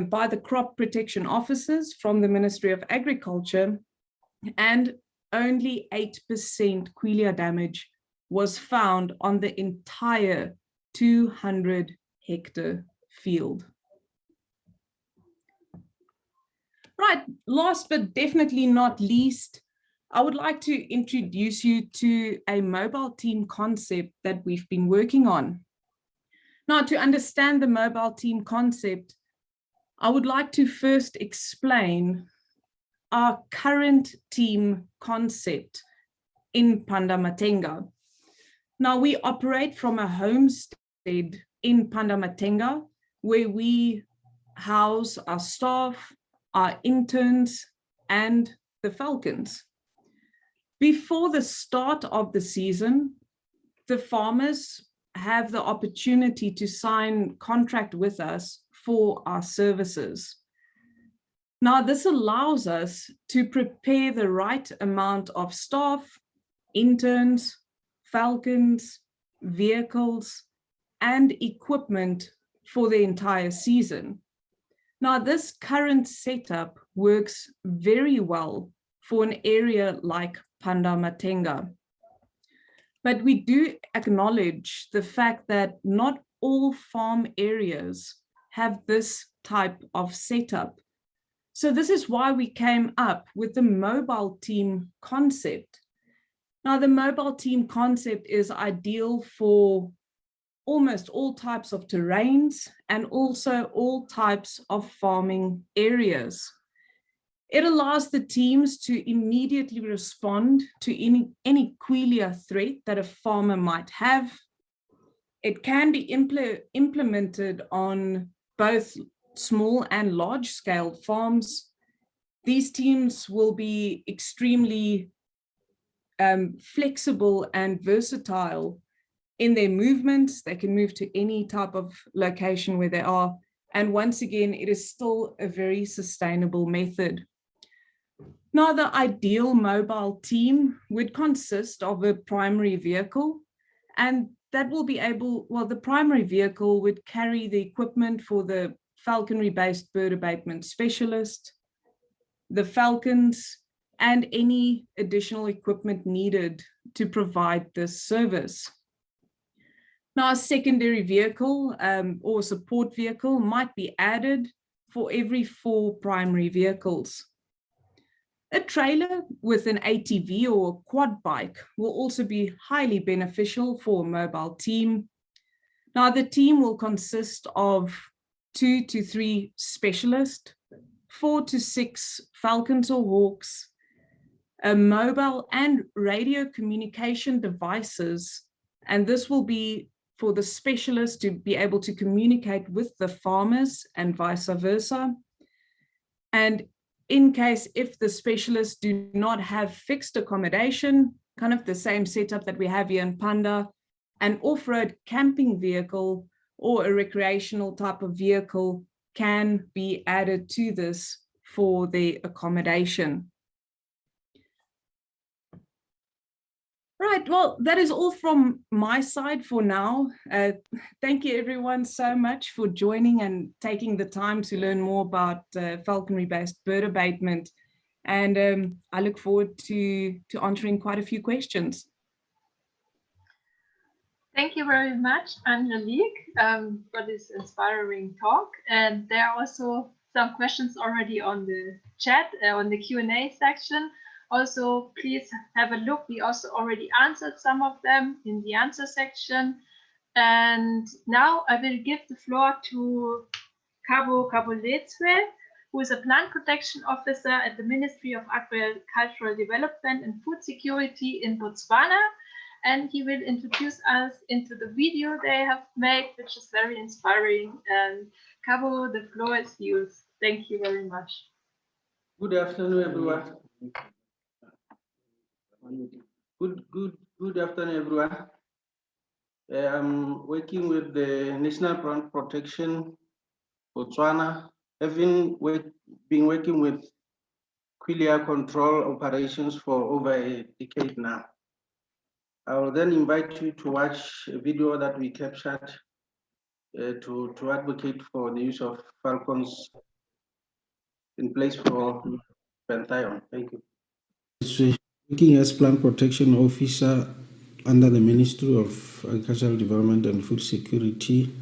by the crop protection officers from the Ministry of Agriculture, and only 8% Quelea damage was found on the entire 200-hectare field. Right, last but definitely not least, I would like to introduce you to a mobile team concept that we've been working on. Now, to understand the mobile team concept, I would like to first explain our current team concept in Pandamatenga. Now, we operate from a homestead in Pandamatenga, where we house our staff, our interns, and the falcons. Before the start of the season, the farmers have the opportunity to sign contract with us for our services. Now, this allows us to prepare the right amount of staff, interns, falcons, vehicles, and equipment for the entire season. Now, this current setup works very well for an area like Pandamatenga. But we do acknowledge the fact that not all farm areas have this type of setup. So this is why we came up with the mobile team concept. Now, the mobile team concept is ideal for almost all types of terrains and also all types of farming areas. It allows the teams to immediately respond to any Quelea threat that a farmer might have. It can be implemented on both small and large scale farms. These teams will be extremely flexible and versatile in their movements. They can move to any type of location where they are. And once again, it is still a very sustainable method. Now, the ideal mobile team would consist of a primary vehicle, and that will be able, well, the primary vehicle would carry the equipment for the falconry-based bird abatement specialist, the falcons, and any additional equipment needed to provide this service. Now, a secondary vehicle or support vehicle might be added for every 4 primary vehicles. A trailer with an ATV or a quad bike will also be highly beneficial for a mobile team. Now, the team will consist of 2 to 3 specialists, 4 to 6 falcons or hawks, a mobile and radio communication devices, and this will be for the specialists to be able to communicate with the farmers and vice versa. And in case if the specialists do not have fixed accommodation, kind of the same setup that we have here in Panda, an off-road camping vehicle or a recreational type of vehicle can be added to this for the accommodation. Right, well, that is all from my side for now. Thank you everyone so much for joining and taking the time to learn more about falconry-based bird abatement. And I look forward to answering quite a few questions. Thank you very much, Angelique, for this inspiring talk. And there are also some questions already on the chat, on the Q&A section. Also, please have a look. We also already answered some of them in the answer section. And now I will give the floor to Cabo Kabuletswe, who is a plant protection officer at the Ministry of Agricultural Development and Food Security in Botswana. and he will introduce us into the video they have made, which is very inspiring. And Cabo, the floor is yours. Thank you very much. Good afternoon, everyone. Good afternoon, everyone. I'm working with the National Plant Protection Botswana, having been working with Quelea control operations for over a decade now. I will then invite you to watch a video that we captured to advocate for the use of falcons in place for Fenthion. Thank you. Working as plant protection officer under the Ministry of Agricultural Development and Food Security,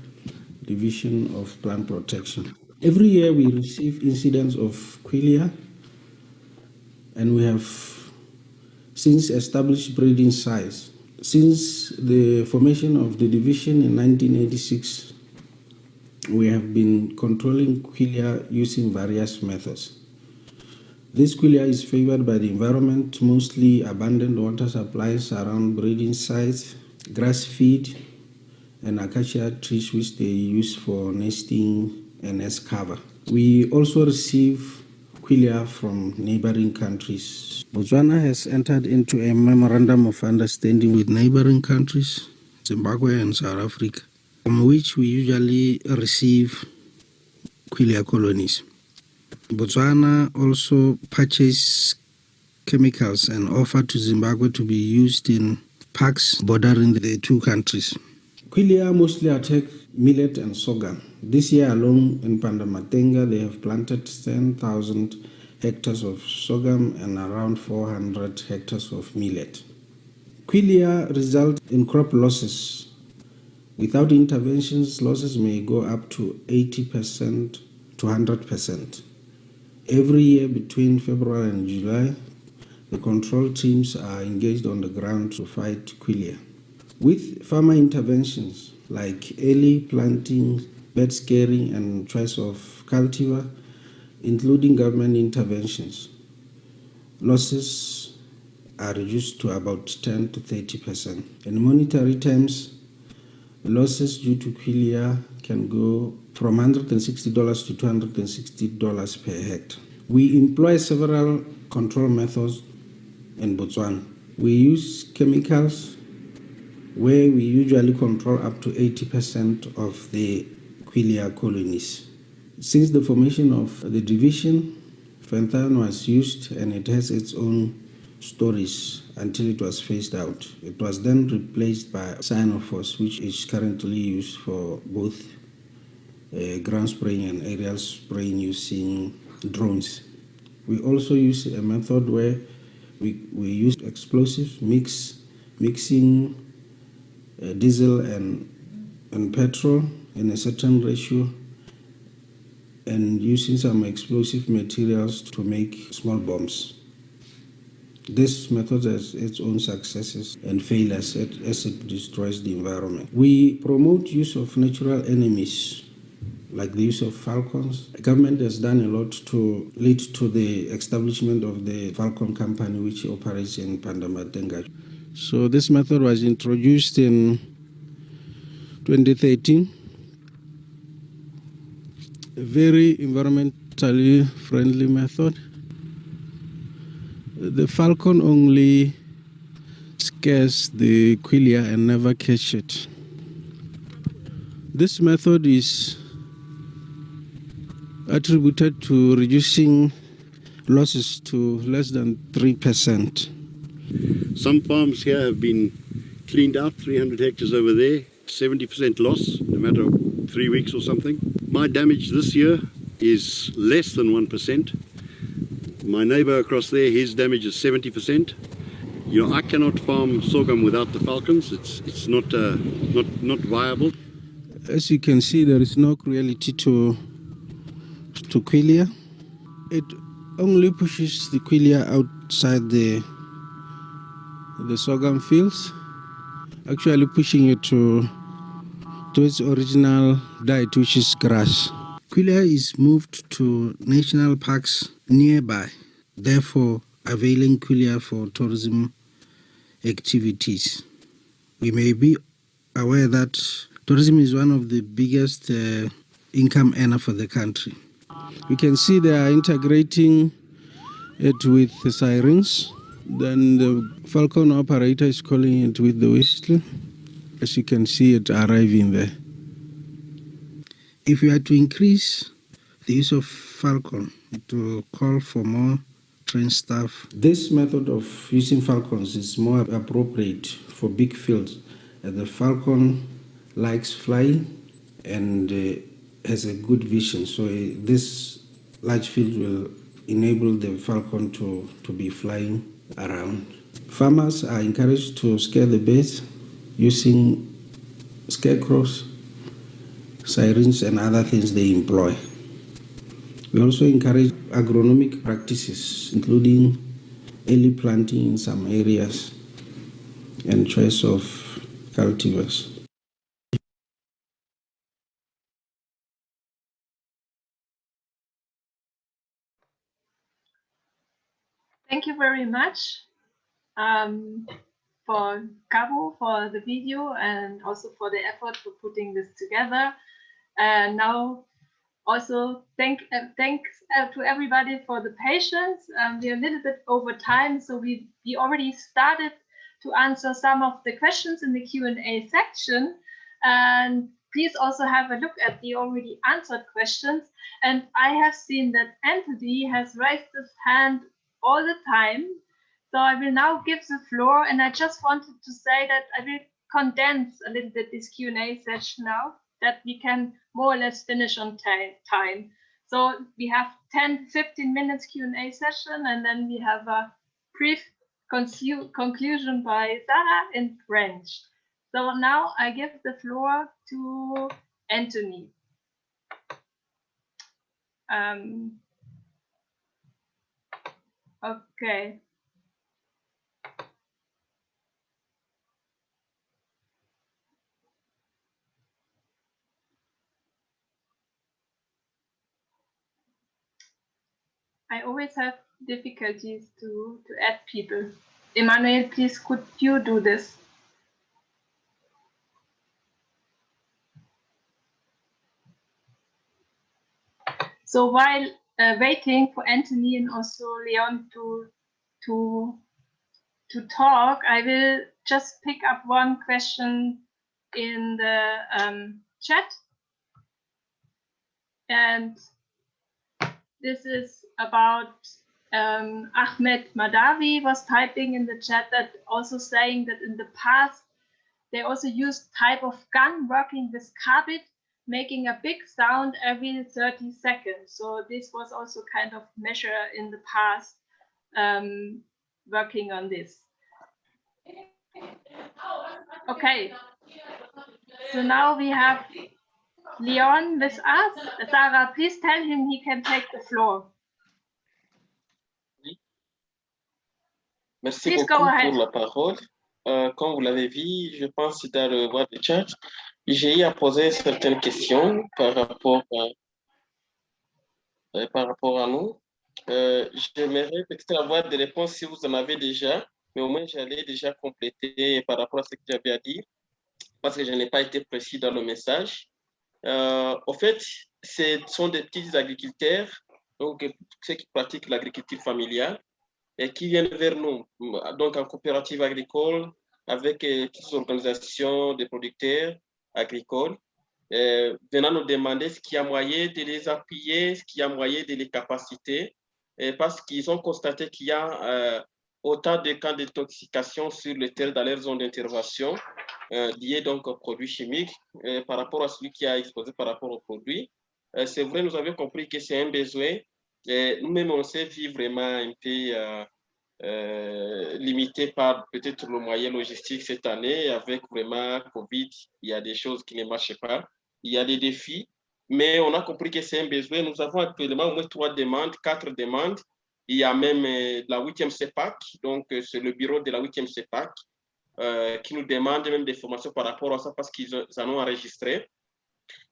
Division of Plant Protection. Every year we receive incidents of Quelea, and we have since established breeding sites. Since the formation of the division in 1986, we have been controlling Quelea using various methods. This Quelea is favored by the environment, mostly abundant water supplies around breeding sites, grass feed, and acacia trees which they use for nesting and as cover. We also receive Quelea from neighboring countries. Botswana has entered into a memorandum of understanding with neighboring countries, Zimbabwe and South Africa, from which we usually receive Quelea colonies. Botswana also purchases chemicals and offer to Zimbabwe to be used in parks bordering the two countries. Quelea mostly attack millet and sorghum. This year alone in Pandamatenga, they have planted 10,000 hectares of sorghum and around 400 hectares of millet. Quelea result in crop losses. Without interventions, losses may go up to 80% to 100%. Every year between February and July, the control teams are engaged on the ground to fight Quelea. With farmer interventions like early planting, bed scaring, and choice of cultivar, including government interventions, losses are reduced to about 10 to 30%. In monetary terms, losses due to Quelea can go from $160 to $260 per hectare. We employ several control methods in Botswana. We use chemicals where we usually control up to 80% of the Quelea colonies. Since the formation of the division, Fenthion was used and it has its own stories until it was phased out. It was then replaced by Cyanophos, which is currently used for both ground spraying and aerial spraying using drones. We also use a method where we use explosives, mixing diesel and petrol in a certain ratio, and using some explosive materials to make small bombs. This method has its own successes and failures as it destroys the environment. We promote use of natural enemies, like the use of falcons. The government has done a lot to lead to the establishment of the Falcon Company, which operates in Pandamatenga. So this method was introduced in 2013. A very environmentally friendly method. The falcon only scares the Quelea and never catch it. This method is attributed to reducing losses to less than 3%. Some farms here have been cleaned out, 300 hectares over there, 70% loss in a matter of 3 weeks or something. My damage this year is less than 1%. My neighbor across there, his damage is 70%. You know, I cannot farm sorghum without the falcons. It's not viable. As you can see, there is no cruelty to Quelea. It only pushes the Quelea outside the sorghum fields, actually pushing it to its original diet, which is grass. Quelea is moved to national parks nearby, therefore availing Quelea for tourism activities. We may be aware that tourism is one of the biggest income earner for the country. We can see they are integrating it with the sirens. Then the falcon operator is calling it with the whistle. As you can see it arriving there. If we are to increase the use of falcon, it will call for more trained staff. This method of using falcons is more appropriate for big fields. The falcon likes flying and has a good vision. So this large field will enable the falcon to be flying around. Farmers are encouraged to scare the birds using scarecrows, sirens, and other things they employ. We also encourage agronomic practices, including early planting in some areas and choice of cultivars. Thank you very much for Cabo, for the video, and also for the effort for putting this together. And now also thanks to everybody for the patience. We're a little bit over time, so we already started to answer some of the questions in the Q&A section. And please also have a look at the already answered questions. And I have seen that Anthony has raised his hand all the time. So I will now give the floor, and I just wanted to say that I will condense a little bit this Q&A session now, that we can more or less finish on time. So we have 10-15 minutes Q&A session, and then we have a brief conclusion by Sarah in French. So now I give the floor to Anthony. Okay. I always have difficulties to add people. Emmanuel, please, could you do this? So while waiting for Anthony and also Leon to talk, I will just pick up one question in the chat. And this is about Ahmed Madawi was typing in the chat, that also saying that in the past they also used type of gun working with carbide, making a big sound every 30 seconds. So this was also kind of measure in the past working on this. Okay, so now we have Leon with us. Sarah, please tell him he can take the floor. Merci Please beaucoup go ahead. pour la parole. Comme vous l'avez vu, je pense dans le web chat, j'ai eu à poser certaines questions par rapport à nous. J'aimerais peut-être avoir des réponses si vous en avez déjà, mais au moins j'allais déjà compléter par rapport à ce que j'avais à dire, parce que je n'ai pas été précis dans le message. En fait, ce sont des petits agriculteurs, donc ceux qui pratiquent l'agriculture familiale, et qui viennent vers nous, donc en coopérative agricole, avec toutes les organisations de producteurs agricoles, venant nous demander ce qu'il y a moyen de les appuyer, ce qu'il y a moyen de les capaciter, parce qu'ils ont constaté qu'il y a autant de cas d'intoxication sur le terrain dans leur zone d'intervention, liés donc aux produits chimiques, par rapport à celui qui a exposé par rapport aux produits. C'est vrai, nous avons compris que c'est un besoin. Nous-mêmes, on s'est vu vraiment un peu limité par peut-être le moyen logistique cette année. Avec vraiment Covid, il y a des choses qui ne marchent pas. Il y a des défis, mais on a compris que c'est un besoin. Nous avons actuellement au moins 4 demandes. Il y a même la 8e CEPAC, donc c'est le bureau de la 8e CEPAC qui nous demande même des formations par rapport à ça parce qu'ils en ont enregistré.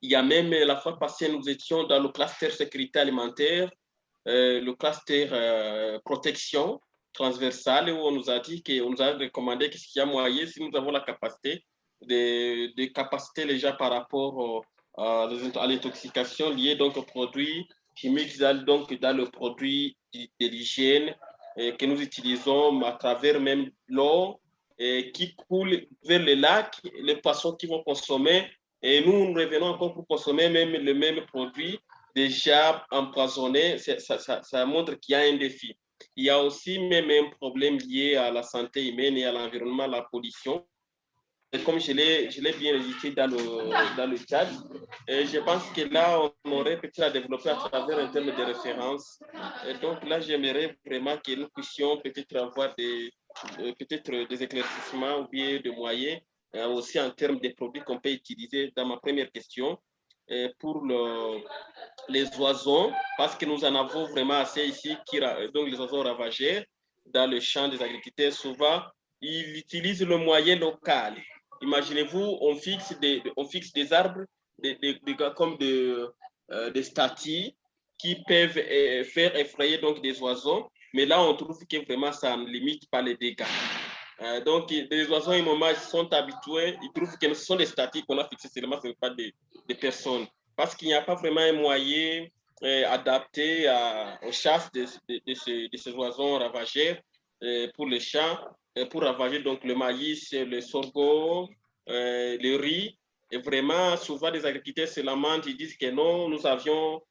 Il y a même, la fois passée, nous étions dans le cluster sécurité alimentaire, le cluster protection, transversale où on nous a dit qu'on nous a recommandé qu'est-ce qu'il y a moyen, si nous avons la capacité, de capaciter les gens par rapport à l'intoxication liée donc aux produits chimiques, donc dans le produit de l'hygiène que nous utilisons à travers même l'eau qui coule vers les lacs, les poissons qui vont consommer, et nous revenons encore pour consommer même le même produit déjà empoisonné. Ça montre qu'il y a un défi. Il y a aussi même un problème lié à la santé humaine et à l'environnement, la pollution. Et comme je l'ai bien indiqué dans le chat, je pense que là, on aurait peut-être à développer à travers un terme de référence. Et donc là, j'aimerais vraiment que nous puissions peut-être avoir peut-être des éclaircissements ou bien des moyens, aussi en termes de produits qu'on peut utiliser dans ma première question, pour les oiseaux, parce que nous en avons vraiment assez ici, donc les oiseaux ravageurs dans le champ des agriculteurs, souvent, ils utilisent le moyen local. Imaginez-vous, on fixe des arbres comme des statues qui peuvent faire effrayer donc des oiseaux, mais là, on trouve que vraiment, ça ne limite pas les dégâts. Donc, les oiseaux, à un moment, ils sont habitués, ils trouvent que ce sont des statues qu'on a fixées seulement, ce n'est pas des personnes. Parce qu'il n'y a pas vraiment un moyen adapté aux chasses de ces oiseaux ravageurs pour les champs, pour ravager donc le maïs, le sorgho, le riz. Et vraiment, souvent, les agriculteurs se lamentent, ils disent que non, nous avions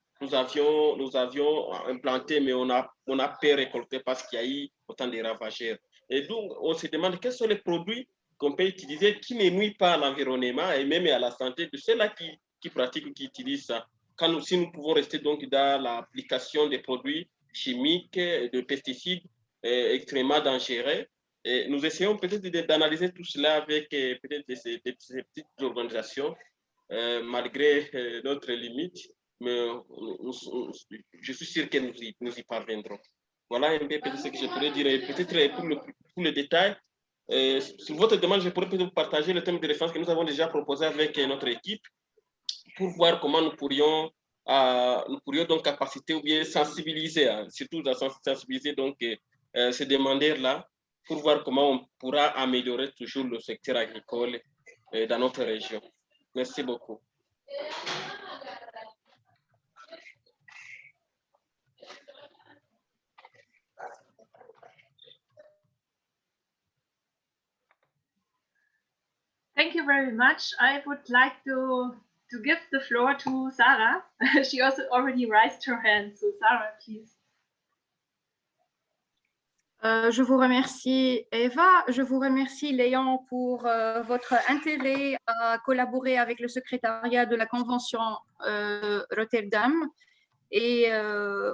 implanté, mais on a peu récolté parce qu'il y a eu autant de ravageurs. Et donc, on se demande quels sont les produits qu'on peut utiliser qui ne nuisent pas à l'environnement et même à la santé de ceux-là qui pratiquent ou qui utilisent ça. Si nous pouvons rester donc dans l'application des produits chimiques, de pesticides extrêmement dangereux, et nous essayons peut-être d'analyser tout cela avec peut-être ces petites organisations, malgré notre limite, mais je suis sûr que nous y parviendrons. Voilà un peu peut-être ce que je pourrais dire. Peut-être pour le détail, sur votre demande, je pourrais peut-être vous partager le thème de référence que nous avons déjà proposé avec notre équipe pour voir comment nous pourrions donc capaciter ou bien sensibiliser, surtout sensibiliser donc ces demandeurs-là pour voir comment on pourra améliorer toujours le secteur agricole dans notre région. Merci beaucoup. Thank you very much. I would like to give the floor to Sarah. She also already raised her hand. So Sarah, please. Je vous remercie Eva, je vous remercie Léon pour votre intérêt à collaborer avec le secrétariat de la Convention Rotterdam et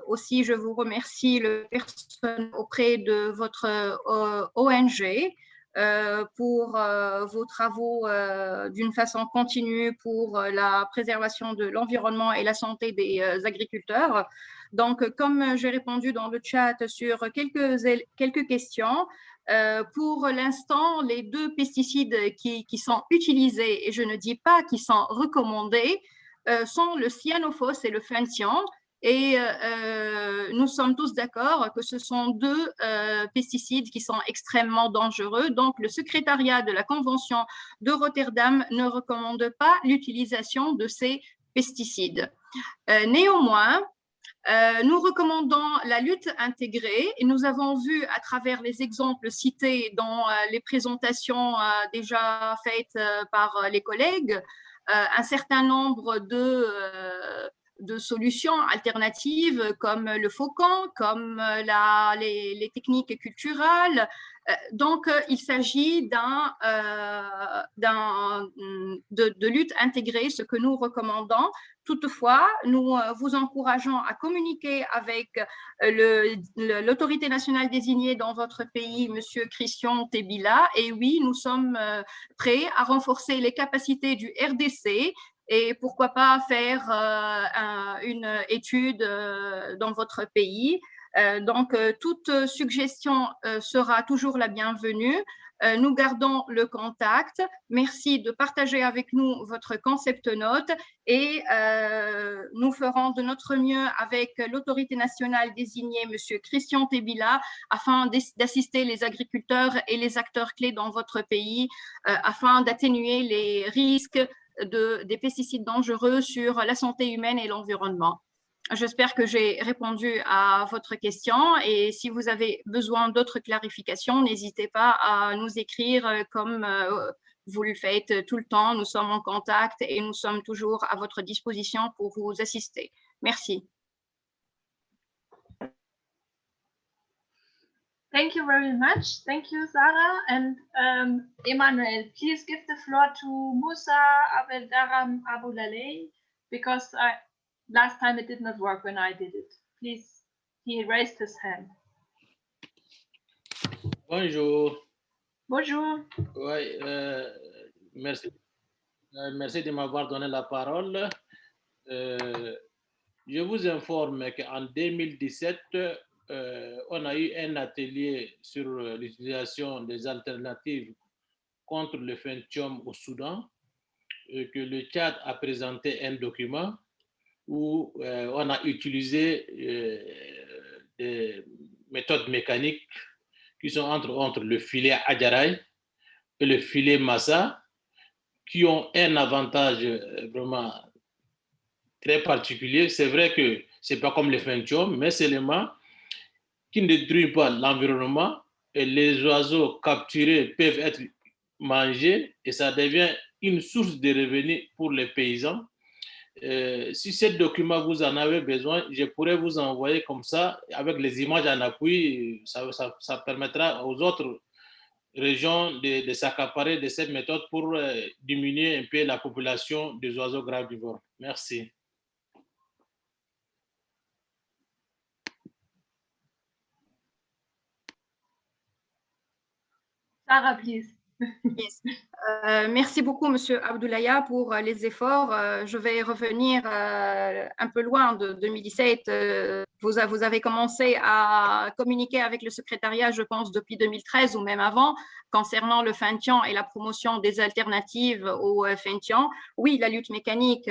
aussi je vous remercie le personnel auprès de votre ONG pour vos travaux d'une façon continue pour la préservation de l'environnement et la santé des agriculteurs. Donc, comme j'ai répondu dans le chat sur quelques questions, pour l'instant, les 2 pesticides qui sont utilisés, et je ne dis pas qui sont recommandés, sont le Cyanophos et le Fenthion. Et nous sommes tous d'accord que ce sont 2 pesticides qui sont extrêmement dangereux. Donc, le secrétariat de la Convention de Rotterdam ne recommande pas l'utilisation de ces pesticides. Néanmoins, nous recommandons la lutte intégrée et nous avons vu à travers les exemples cités dans les présentations déjà faites par les collègues un certain nombre de solutions alternatives comme le faucon, comme les techniques culturelles. Donc, il s'agit de lutte intégrée, ce que nous recommandons. Toutefois, nous vous encourageons à communiquer avec l'autorité nationale désignée dans votre pays, M. Christian Tebila. Et oui, nous sommes prêts à renforcer les capacités du RDC et pourquoi pas faire une étude dans votre pays. Donc, toute suggestion sera toujours la bienvenue. Nous gardons le contact. Merci de partager avec nous votre concept note et nous ferons de notre mieux avec l'autorité nationale désignée, M. Christian Tebila, afin d'assister les agriculteurs et les acteurs clés dans votre pays, afin d'atténuer les risques des pesticides dangereux sur la santé humaine et l'environnement. J'espère que j'ai répondu à votre question et si vous avez besoin d'autres clarifications, n'hésitez pas à nous écrire comme vous le faites tout le temps. Nous sommes en contact et nous sommes toujours à votre disposition pour vous assister. Merci. Thank you very much. Thank you, Sarah. And Emmanuel, please give the floor to Musa Abeldaram Aboulalei, because last time it did not work when I did it. Please, he raised his hand. Bonjour. Bonjour. Oui, merci. Merci de m'avoir donné la parole. Je vous informe qu'en 2017, on a eu un atelier sur l'utilisation des alternatives contre le Fenthion au Soudan, que le Tchad a présenté un document où on a utilisé des méthodes mécaniques qui sont entre autres le filet Adjaraï et le filet Massa, qui ont un avantage vraiment très particulier. C'est vrai que ce n'est pas comme le Fenthion, mais c'est l'élément qui ne détruit pas l'environnement et les oiseaux capturés peuvent être mangés et ça devient une source de revenus pour les paysans. Si ce document vous en avez besoin, je pourrais vous envoyer comme ça avec les images en appui. Ça permettra aux autres régions de s'accaparer de cette méthode pour diminuer un peu la population des oiseaux gravivores. Merci. Sarah, please. Yes. Merci beaucoup, Monsieur Abdoulaya, pour les efforts. Je vais revenir un peu loin de 2017. Vous avez commencé à communiquer avec le secrétariat, je pense, depuis 2013 ou même avant, concernant le Fenthion et la promotion des alternatives au Fenthion. Oui, la lutte mécanique,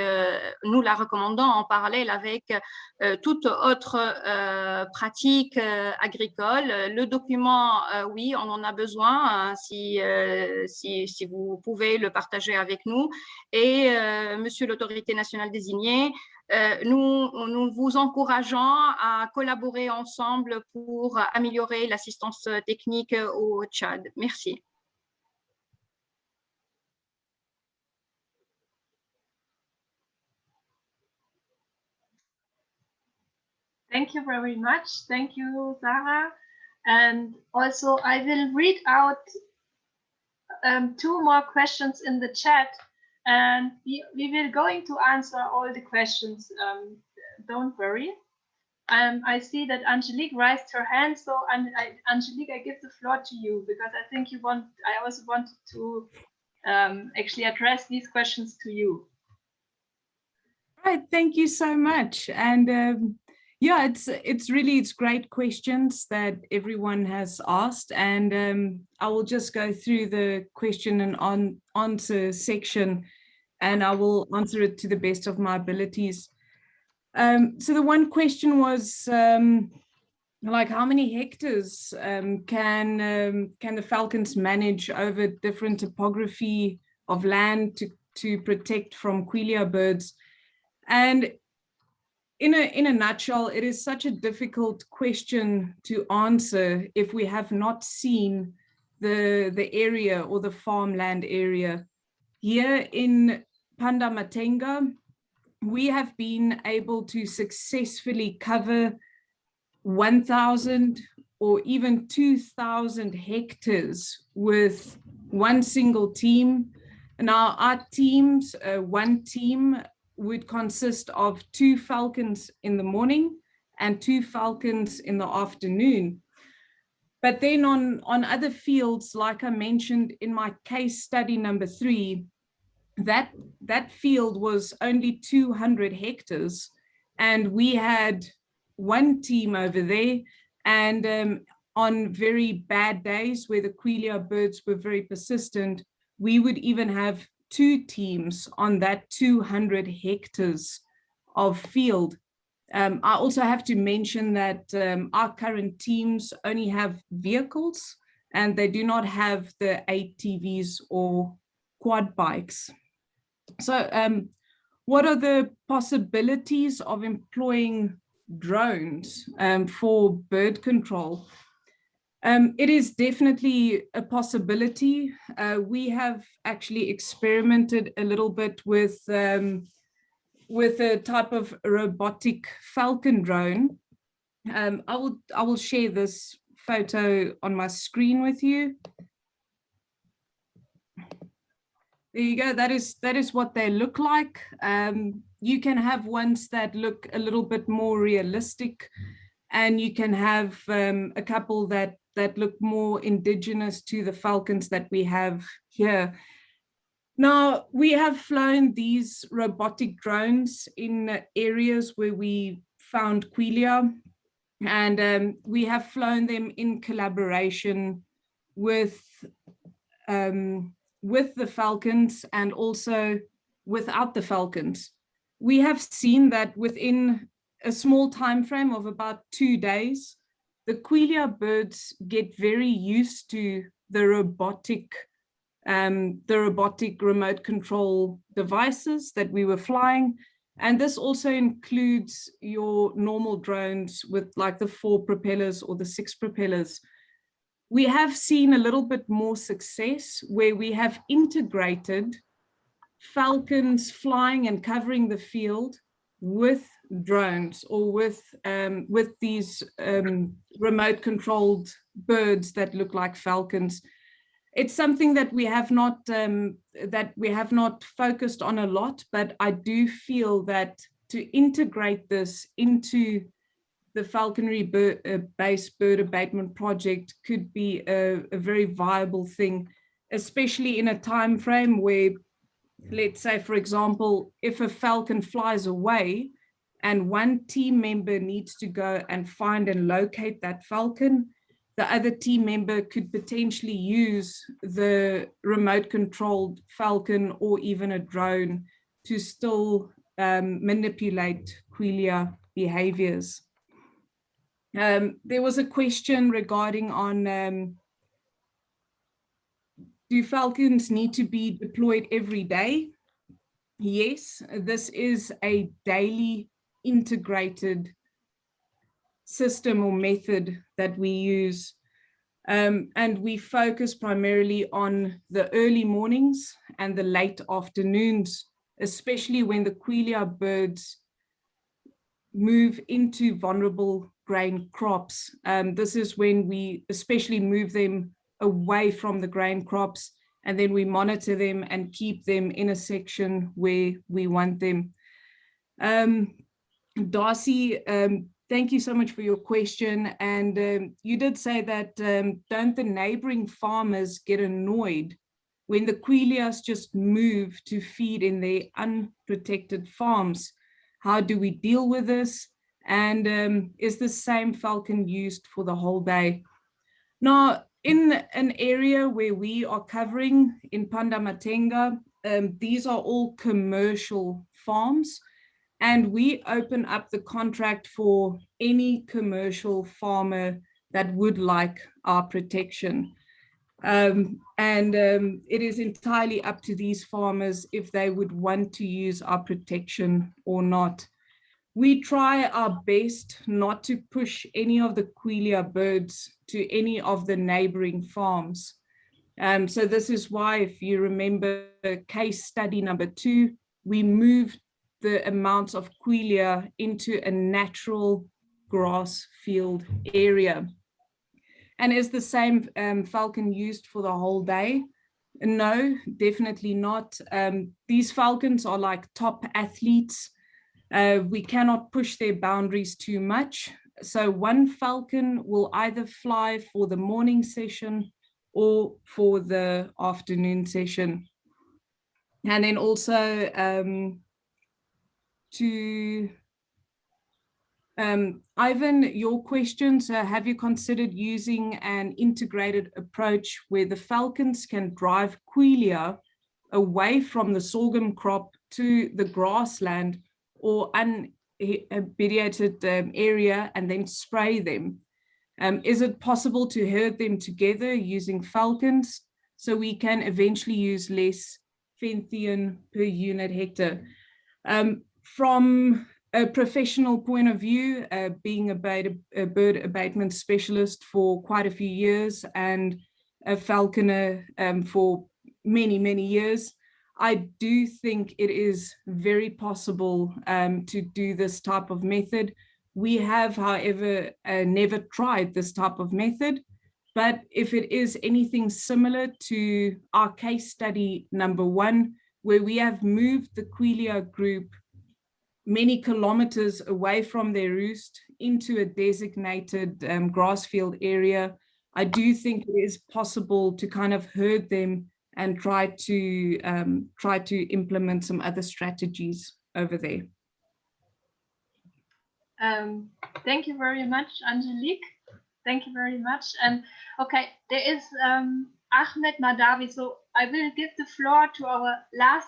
nous la recommandons en parallèle avec toute autre pratique agricole. Le document, oui, on en a besoin si vous pouvez le partager avec nous. Et Monsieur l'autorité nationale désignée, nous vous encourageons à collaborer ensemble pour améliorer l'assistance technique au Tchad. Merci. Thank you very much. Thank you, Sarah. And also, I will read out two more questions in the chat, and we will going to answer all the questions. Don't worry. I see that Angelique raised her hand, so Angelique, I give the floor to you because I think you want. I also wanted to actually address these questions to you. Right, thank you so much. And yeah, it's great questions that everyone has asked, and I will just go through the question and answer section, and I will answer it to the best of my abilities. So the one question was like, how many hectares can the falcons manage over different topography of land to protect from Quelea birds? And in a nutshell, it is such a difficult question to answer if we have not seen the area or the farmland area. Here in Pandamatenga, we have been able to successfully cover 1,000 or even 2,000 hectares with one single team. Now our teams, one team would consist of 2 falcons in the morning and 2 falcons in the afternoon. But then on other fields, like I mentioned in my case study number 3, that field was only 200 hectares, and we had one team over there, and on very bad days where the Quelea birds were very persistent, we would even have 2 teams on that 200 hectares of field. I also have to mention that our current teams only have vehicles and they do not have the ATVs or quad bikes. So what are the possibilities of employing drones for bird control? It is definitely a possibility. We have actually experimented a little bit with a type of robotic falcon drone. I will share this photo on my screen with you. There you go. That is what they look like. You can have ones that look a little bit more realistic, and you can have a couple that look more indigenous to the falcons that we have here. Now, we have flown these robotic drones in areas where we found Quelea, and we have flown them in collaboration with the falcons and also without the falcons. We have seen that within a small time frame of about 2 days, the Quelea birds get very used to the robotic remote control devices that we were flying. And this also includes your normal drones with like the 4 propellers or the 6 propellers. We have seen a little bit more success where we have integrated falcons flying and covering the field with drones or with these remote controlled birds that look like falcons. It's something that we have not focused on a lot, but I do feel that to integrate this into the falconry-based bird abatement project could be a very viable thing, especially in a time frame where, let's say, for example, if a falcon flies away and one team member needs to go and find and locate that falcon, the other team member could potentially use the remote controlled falcon or even a drone to still manipulate Quelea behaviors. There was a question regarding on do falcons need to be deployed every day? Yes, this is a daily integrated system or method that we use. And we focus primarily on the early mornings and the late afternoons, especially when the Quelea birds move into vulnerable grain crops. This is when we especially move them away from the grain crops, and then we monitor them and keep them in a section where we want them. Darcy, thank you so much for your question. And you did say that don't the neighboring farmers get annoyed when the Queleas just move to feed in their unprotected farms? How do we deal with this? And is the same falcon used for the whole day? Now, in an area where we are covering in Pandamatenga, these are all commercial farms, and we open up the contract for any commercial farmer that would like our protection. It is entirely up to these farmers if they would want to use our protection or not. We try our best not to push any of the Quelea birds to any of the neighboring farms. So this is why, if you remember case study number 2, we moved the amounts of Quelea into a natural grass field area. And is the same falcon used for the whole day? No, definitely not. These falcons are like top athletes. We cannot push their boundaries too much. So one falcon will either fly for the morning session or for the afternoon session. And then also Ivan, your questions, have you considered using an integrated approach where the falcons can drive Quelea away from the sorghum crop to the grassland or uninhabited area and then spray them? Is it possible to herd them together using falcons so we can eventually use less Fenthion per unit hectare? From a professional point of view, being a bird abatement specialist for quite a few years and a falconer for many, many years, I do think it is very possible to do this type of method. We have, however, never tried this type of method, but if it is anything similar to our case study number 1, where we have moved the Quelea group many kilometers away from their roost into a designated grass field area, I do think it is possible to kind of herd them and try to implement some other strategies over there. Thank you very much, Angelique. Thank you very much. And okay, there is Ahmed Madawi. So I will give the floor to our last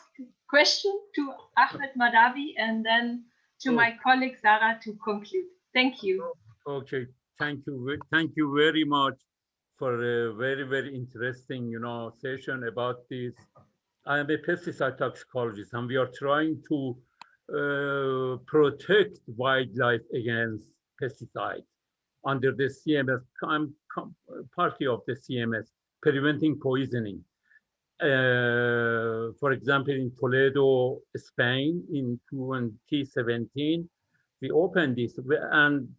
question to Ahmed Madawi and then to my colleague Sarah to conclude. Thank you. Okay, thank you very much for a very, very interesting, session about this. I am a pesticide toxicologist, and we are trying to protect wildlife against pesticides under the CMS. I'm party of the CMS, preventing poisoning. For example, in Toledo, Spain, in 2017, we opened this, and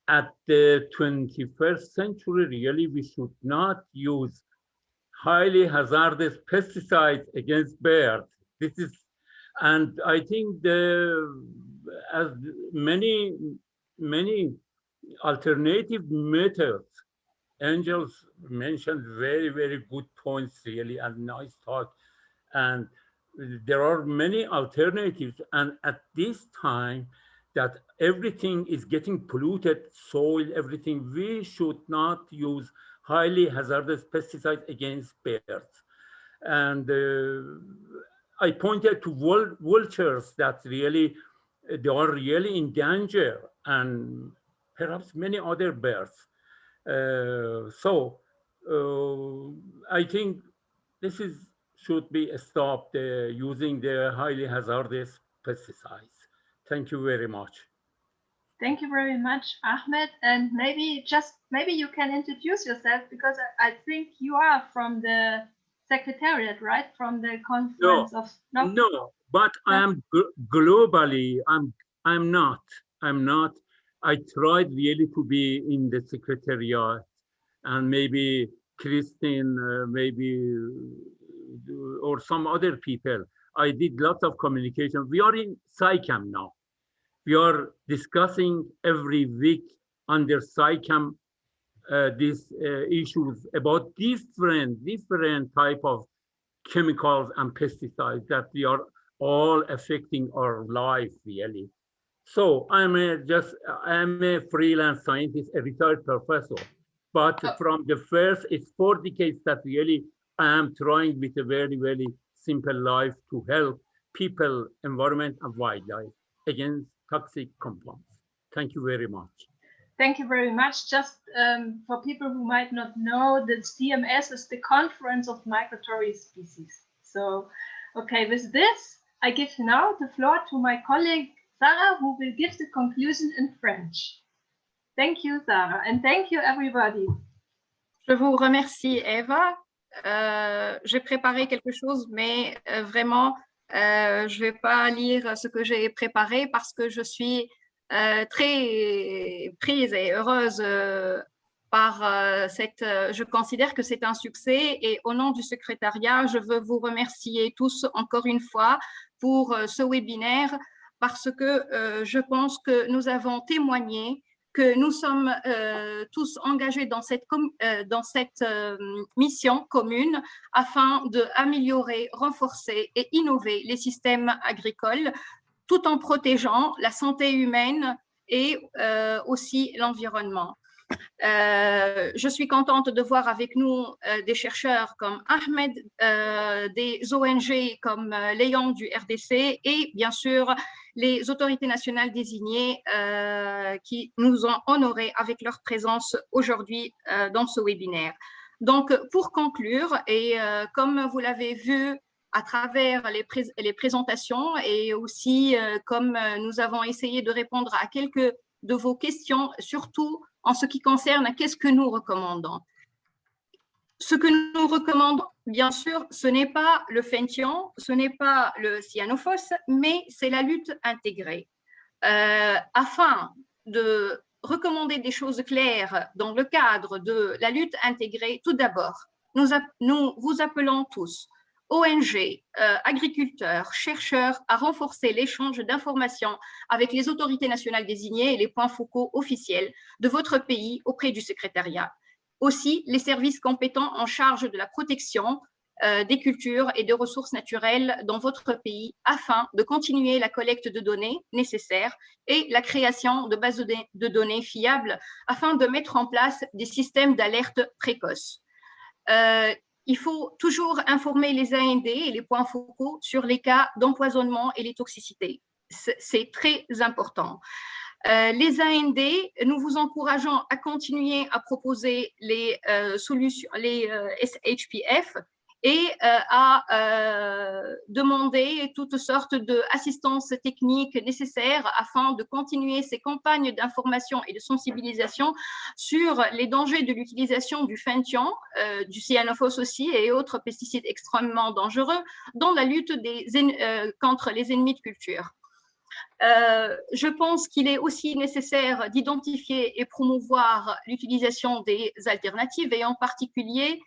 at the 21st century, really, we should not use highly hazardous pesticides against birds. This is, and I think as many alternative methods. Angels mentioned very, very good points, really, and nice talk. And there are many alternatives. And at this time, that everything is getting polluted, soil, everything, we should not use highly hazardous pesticides against birds. And I pointed to vultures that really, they are really in danger, and perhaps many other birds. I think this should be stopped using the highly hazardous pesticides. Thank you very much. Thank you very much, Ahmed. And maybe you can introduce yourself, because I think you are from the Secretariat, right? From the conference of no, but I am globally. I'm not. I tried really to be in the Secretariat, and maybe Christine, or some other people. I did lots of communication. We are in SciCam now. We are discussing every week under SciCam these issues about different type of chemicals and pesticides that we are all affecting our life, really. So I'm a freelance scientist, a retired professor, but from the first, it's 4 decades that really I am trying with a very, very simple life to help people, environment, and wildlife against toxic compounds. Thank you very much. Thank you very much. Just for people who might not know, the CMS is the Conference of Migratory Species. So, okay, with this, I give now the floor to my colleague, Sarah, who will give the conclusion in French. Thank you, Sarah, and thank you, everybody. Je vous remercie, Eva. J'ai préparé quelque chose, mais vraiment, je ne vais pas lire ce que j'ai préparé parce que je suis très prise et heureuse par je considère que c'est un succès, et au nom du secrétariat, je veux vous remercier tous encore une fois pour ce webinaire, parce que je pense que nous avons témoigné que nous sommes tous engagés dans cette mission commune afin d'améliorer, renforcer et innover les systèmes agricoles, tout en protégeant la santé humaine et aussi l'environnement. Je suis contente de voir avec nous des chercheurs comme Ahmed, des ONG comme Léon du RDC et bien sûr les autorités nationales désignées qui nous ont honorés avec leur présence aujourd'hui dans ce webinaire. Donc, pour conclure, et comme vous l'avez vu à travers les présentations et aussi comme nous avons essayé de répondre à quelques de vos questions, surtout en ce qui concerne qu'est-ce que nous recommandons. Ce que nous recommandons, bien sûr, ce n'est pas le Fenthion, ce n'est pas le Cyanophos, mais c'est la lutte intégrée. Afin de recommander des choses claires dans le cadre de la lutte intégrée, tout d'abord, nous vous appelons tous, ONG, agriculteurs, chercheurs, à renforcer l'échange d'informations avec les autorités nationales désignées et les points focaux officiels de votre pays auprès du secrétariat. Aussi, les services compétents en charge de la protection des cultures et des ressources naturelles dans votre pays afin de continuer la collecte de données nécessaires et la création de bases de données fiables afin de mettre en place des systèmes d'alerte précoces. Il faut toujours informer les AND et les points focaux sur les cas d'empoisonnement et les toxicités. C'est très important. Les AND, nous vous encourageons à continuer à proposer les solutions, les SHPF et à demander toutes sortes d'assistance technique nécessaires afin de continuer ces campagnes d'information et de sensibilisation sur les dangers de l'utilisation du Fenthion, du Cyanophos aussi et autres pesticides extrêmement dangereux dans la lutte contre les ennemis de culture. Je pense qu'il est aussi nécessaire d'identifier et promouvoir l'utilisation des alternatives et en particulier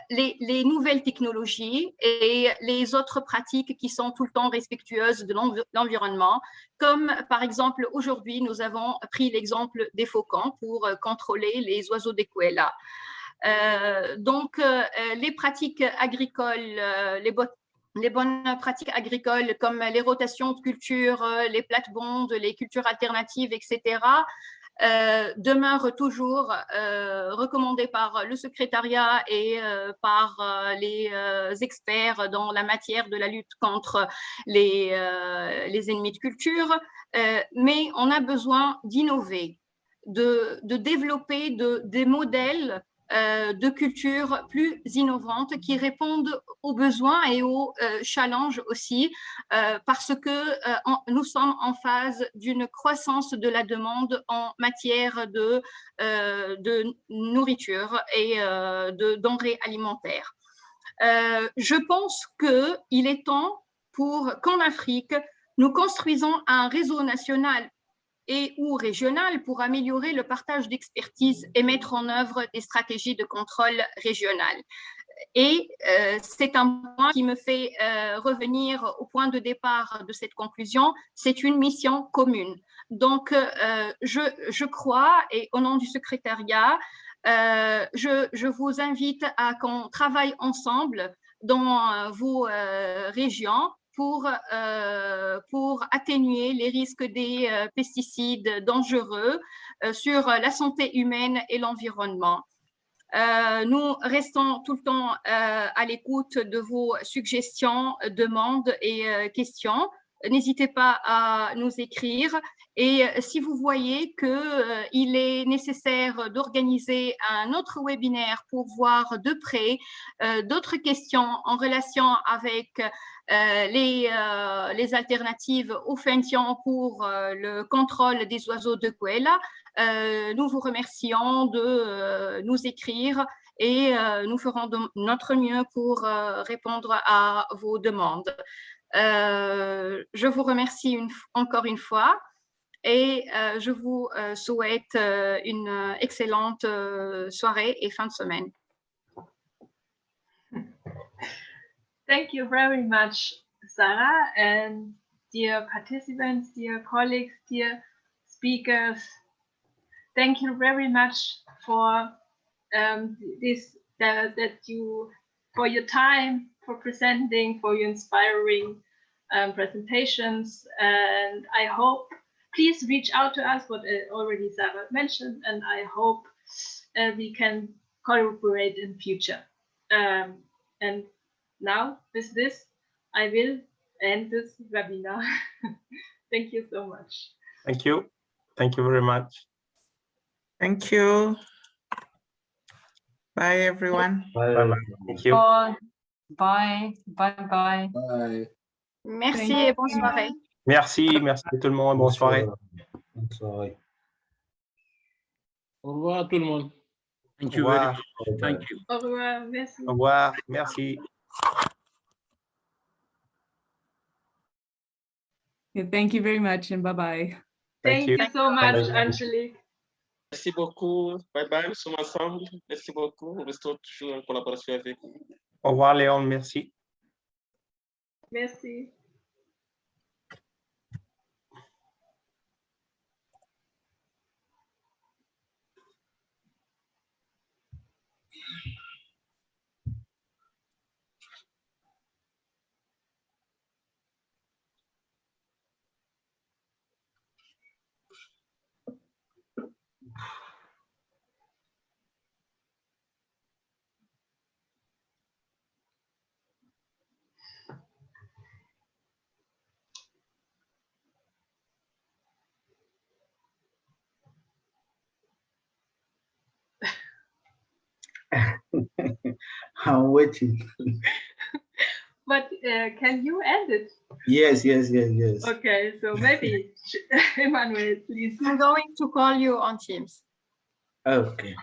les nouvelles technologies et les autres pratiques qui sont tout le temps respectueuses de l'environnement, comme par exemple aujourd'hui nous avons pris l'exemple des faucons pour contrôler les oiseaux des Quelea. Donc les pratiques agricoles, les bonnes pratiques agricoles comme les rotations de cultures, les plates-bandes, les cultures alternatives, etc., demeurent toujours recommandées par le secrétariat et par les experts dans la matière de la lutte contre les ennemis de culture. Mais on a besoin d'innover, de développer des modèles de cultures plus innovantes qui répondent aux besoins et aux challenges aussi, parce que nous sommes en phase d'une croissance de la demande en matière de nourriture et de denrées alimentaires. Je pense qu'il est temps qu'en Afrique, nous construisons un réseau national et ou régional pour améliorer le partage d'expertise et mettre en œuvre des stratégies de contrôle régionales. Et c'est un point qui me fait revenir au point de départ de cette conclusion, c'est une mission commune. Donc, je crois, et au nom du secrétariat, je vous invite à qu'on travaille ensemble dans vos régions pour atténuer les risques des pesticides dangereux sur la santé humaine et l'environnement. Nous restons tout le temps à l'écoute de vos suggestions, demandes et questions. N'hésitez pas à nous écrire. Et si vous voyez qu'il est nécessaire d'organiser un autre webinaire pour voir de près d'autres questions en relation avec les alternatives au Fenthion pour le contrôle des oiseaux de Quelea, nous vous remercions de nous écrire et nous ferons de notre mieux pour répondre à vos demandes. Je vous remercie encore une fois et je vous souhaite une excellente soirée et fin de semaine. Thank you very much, Sarah, and dear participants, dear colleagues, dear speakers. Thank you very much for for your time, for presenting, for your inspiring presentations, and I hope please reach out to us, what already Sarah mentioned, and I hope we can cooperate in future. And now with this, I will end this webinar. Thank you so much. Thank you. Thank you very much. Thank you. Bye, everyone. Bye-bye. Thank you. Bye. Bye. Bye. Merci et bonne soirée. Merci tout le monde. Bonne soirée. Bonne soirée. Au revoir tout le monde. Thank you very much. Thank you. Au revoir, merci. Au revoir. Merci. Yeah, thank you very much and bye-bye. Thank you so much, Angelique. Merci beaucoup. Bye bye, nous sommes ensemble. Merci beaucoup. On reste toujours en collaboration avec vous. Au revoir, Léon. Merci. Merci. I'm waiting. But can you end it? Yes. Okay, so maybe Emmanuel, please. I'm going to call you on Teams. Okay.